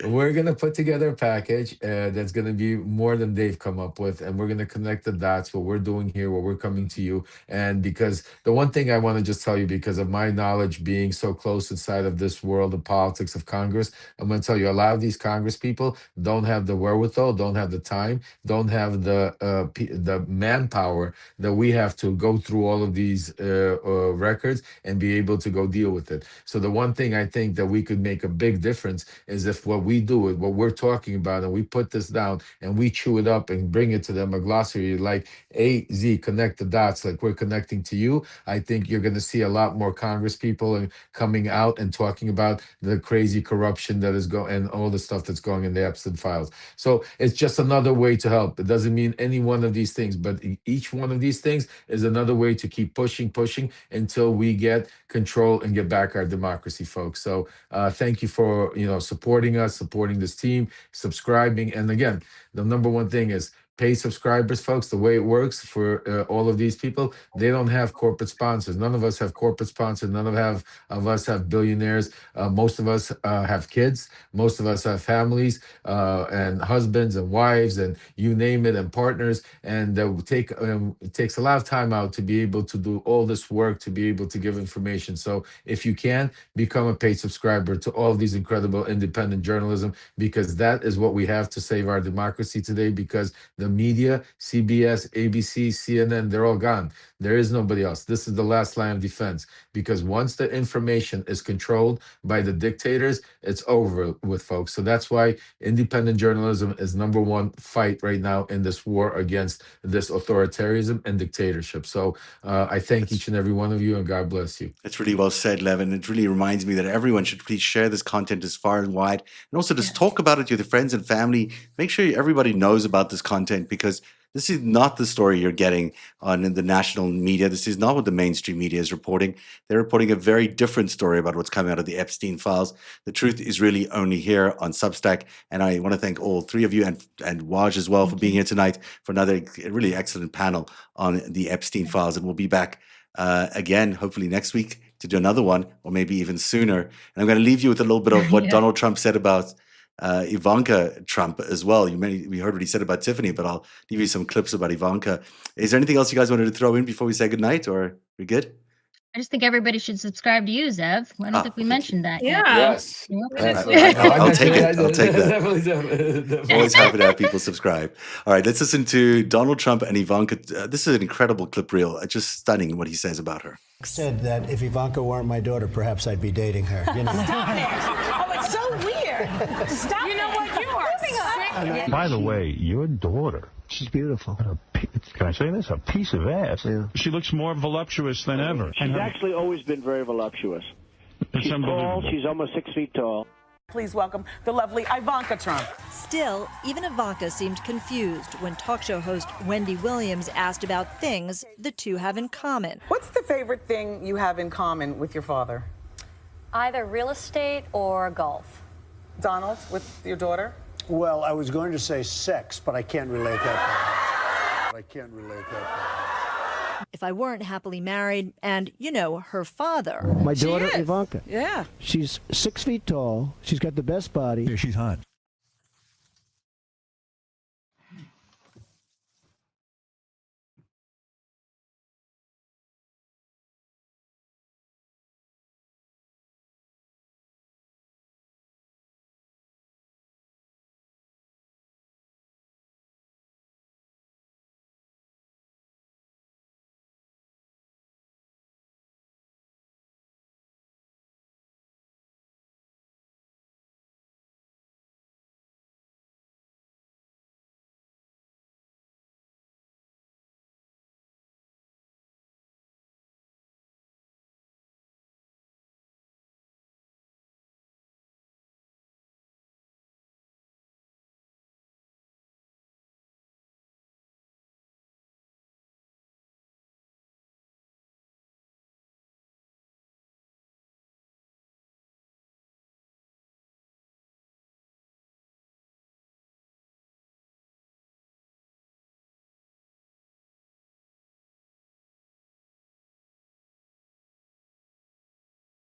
Speaker 3: we're gonna put together a package that's gonna be more than they've come up with, and we're gonna connect the dots. What we're doing here, what we're coming to you, and because the one thing I want to just tell you, because of my knowledge being so close inside of this world of politics of Congress, I'm going to tell you, a lot of these Congress people don't have the wherewithal, don't have the time, don't have the manpower that we have to go through all of these records and be able to go deal with it. So the one thing I think that we could make a big difference is if what we do, what we're talking about, and we put this down and we chew it up and bring it to them, a glossary like A, Z, connect the dots, like we're connecting to you. I think you're going to see a lot more Congress people and coming out and talking about the crazy corruption that is going and all the stuff that's going in the Epstein files. So it's just another way to help. It doesn't mean any one of these things, but each one of these things is another way to keep pushing until we get control and get back our democracy, folks. So thank you for supporting us, supporting this team, subscribing, and again, the number one thing is paid subscribers, folks. The way it works for all of these people, they don't have corporate sponsors. None of us have corporate sponsors. None of us have billionaires. Most of us have kids. Most of us have families and husbands and wives and you name it, and partners. And it takes a lot of time out to be able to do all this work, to be able to give information. So if you can, become a paid subscriber to all of these incredible independent journalism, because that is what we have to save our democracy today, because the media, CBS, ABC, CNN, they're all gone. There is nobody else. This is the last line of defense, because once the information is controlled by the dictators, it's over with, folks. So that's why independent journalism is number one fight right now in this war against this authoritarianism and dictatorship. So I thank each and every one of you, and God bless you.
Speaker 2: That's really well said, Levin. It really reminds me that everyone should please share this content as far and wide, and also just talk about it to your friends and family. Make sure everybody knows about this content, because this is not the story you're getting on the national media. This is not what the mainstream media is reporting. They're reporting a very different story about what's coming out of the Epstein files. The truth is really only here on Substack. And I want to thank all 3 of you, and Waj as well, for being here tonight for another really excellent panel on the Epstein files. And we'll be back again, hopefully next week, to do another one, or maybe even sooner. And I'm going to leave you with a little bit of what Donald Trump said about Ivanka Trump as well. We heard what he said about Tiffany, but I'll give you some clips about Ivanka. Is there anything else you guys wanted to throw in before we say goodnight, or we good?
Speaker 1: I just think everybody should subscribe to you, Zev. I don't think we mentioned that yet.
Speaker 3: Yes.
Speaker 2: I'll take it. I'll take that.
Speaker 3: Definitely.
Speaker 2: Always happy to have people subscribe. All right, let's listen to Donald Trump and Ivanka. This is an incredible clip reel. Just stunning what he says about her.
Speaker 10: Said that if Ivanka weren't my daughter, perhaps I'd be dating her. You know?
Speaker 11: Stop it! Oh, it's so weird. Stop. You know what? You are sick.
Speaker 12: By the way, your daughter.
Speaker 10: She's beautiful.
Speaker 12: Can I say this? A piece of ass.
Speaker 10: Yeah.
Speaker 12: She looks more voluptuous than ever.
Speaker 13: She's actually always been very voluptuous.
Speaker 12: It's
Speaker 13: She's tall.
Speaker 12: unbelievable.
Speaker 13: She's almost 6 feet tall.
Speaker 11: Please welcome the lovely Ivanka Trump.
Speaker 14: Still, even Ivanka seemed confused when talk show host Wendy Williams asked about things the two have in common.
Speaker 11: What's the favorite thing you have in common with your father?
Speaker 15: Either real estate or golf.
Speaker 11: Donald, with your daughter?
Speaker 10: Well, I was going to say sex, but I can't relate that.
Speaker 14: If I weren't happily married and, her father.
Speaker 10: My daughter, Ivanka.
Speaker 11: Yeah.
Speaker 10: She's 6 feet tall. She's got the best body.
Speaker 12: Yeah, she's hot.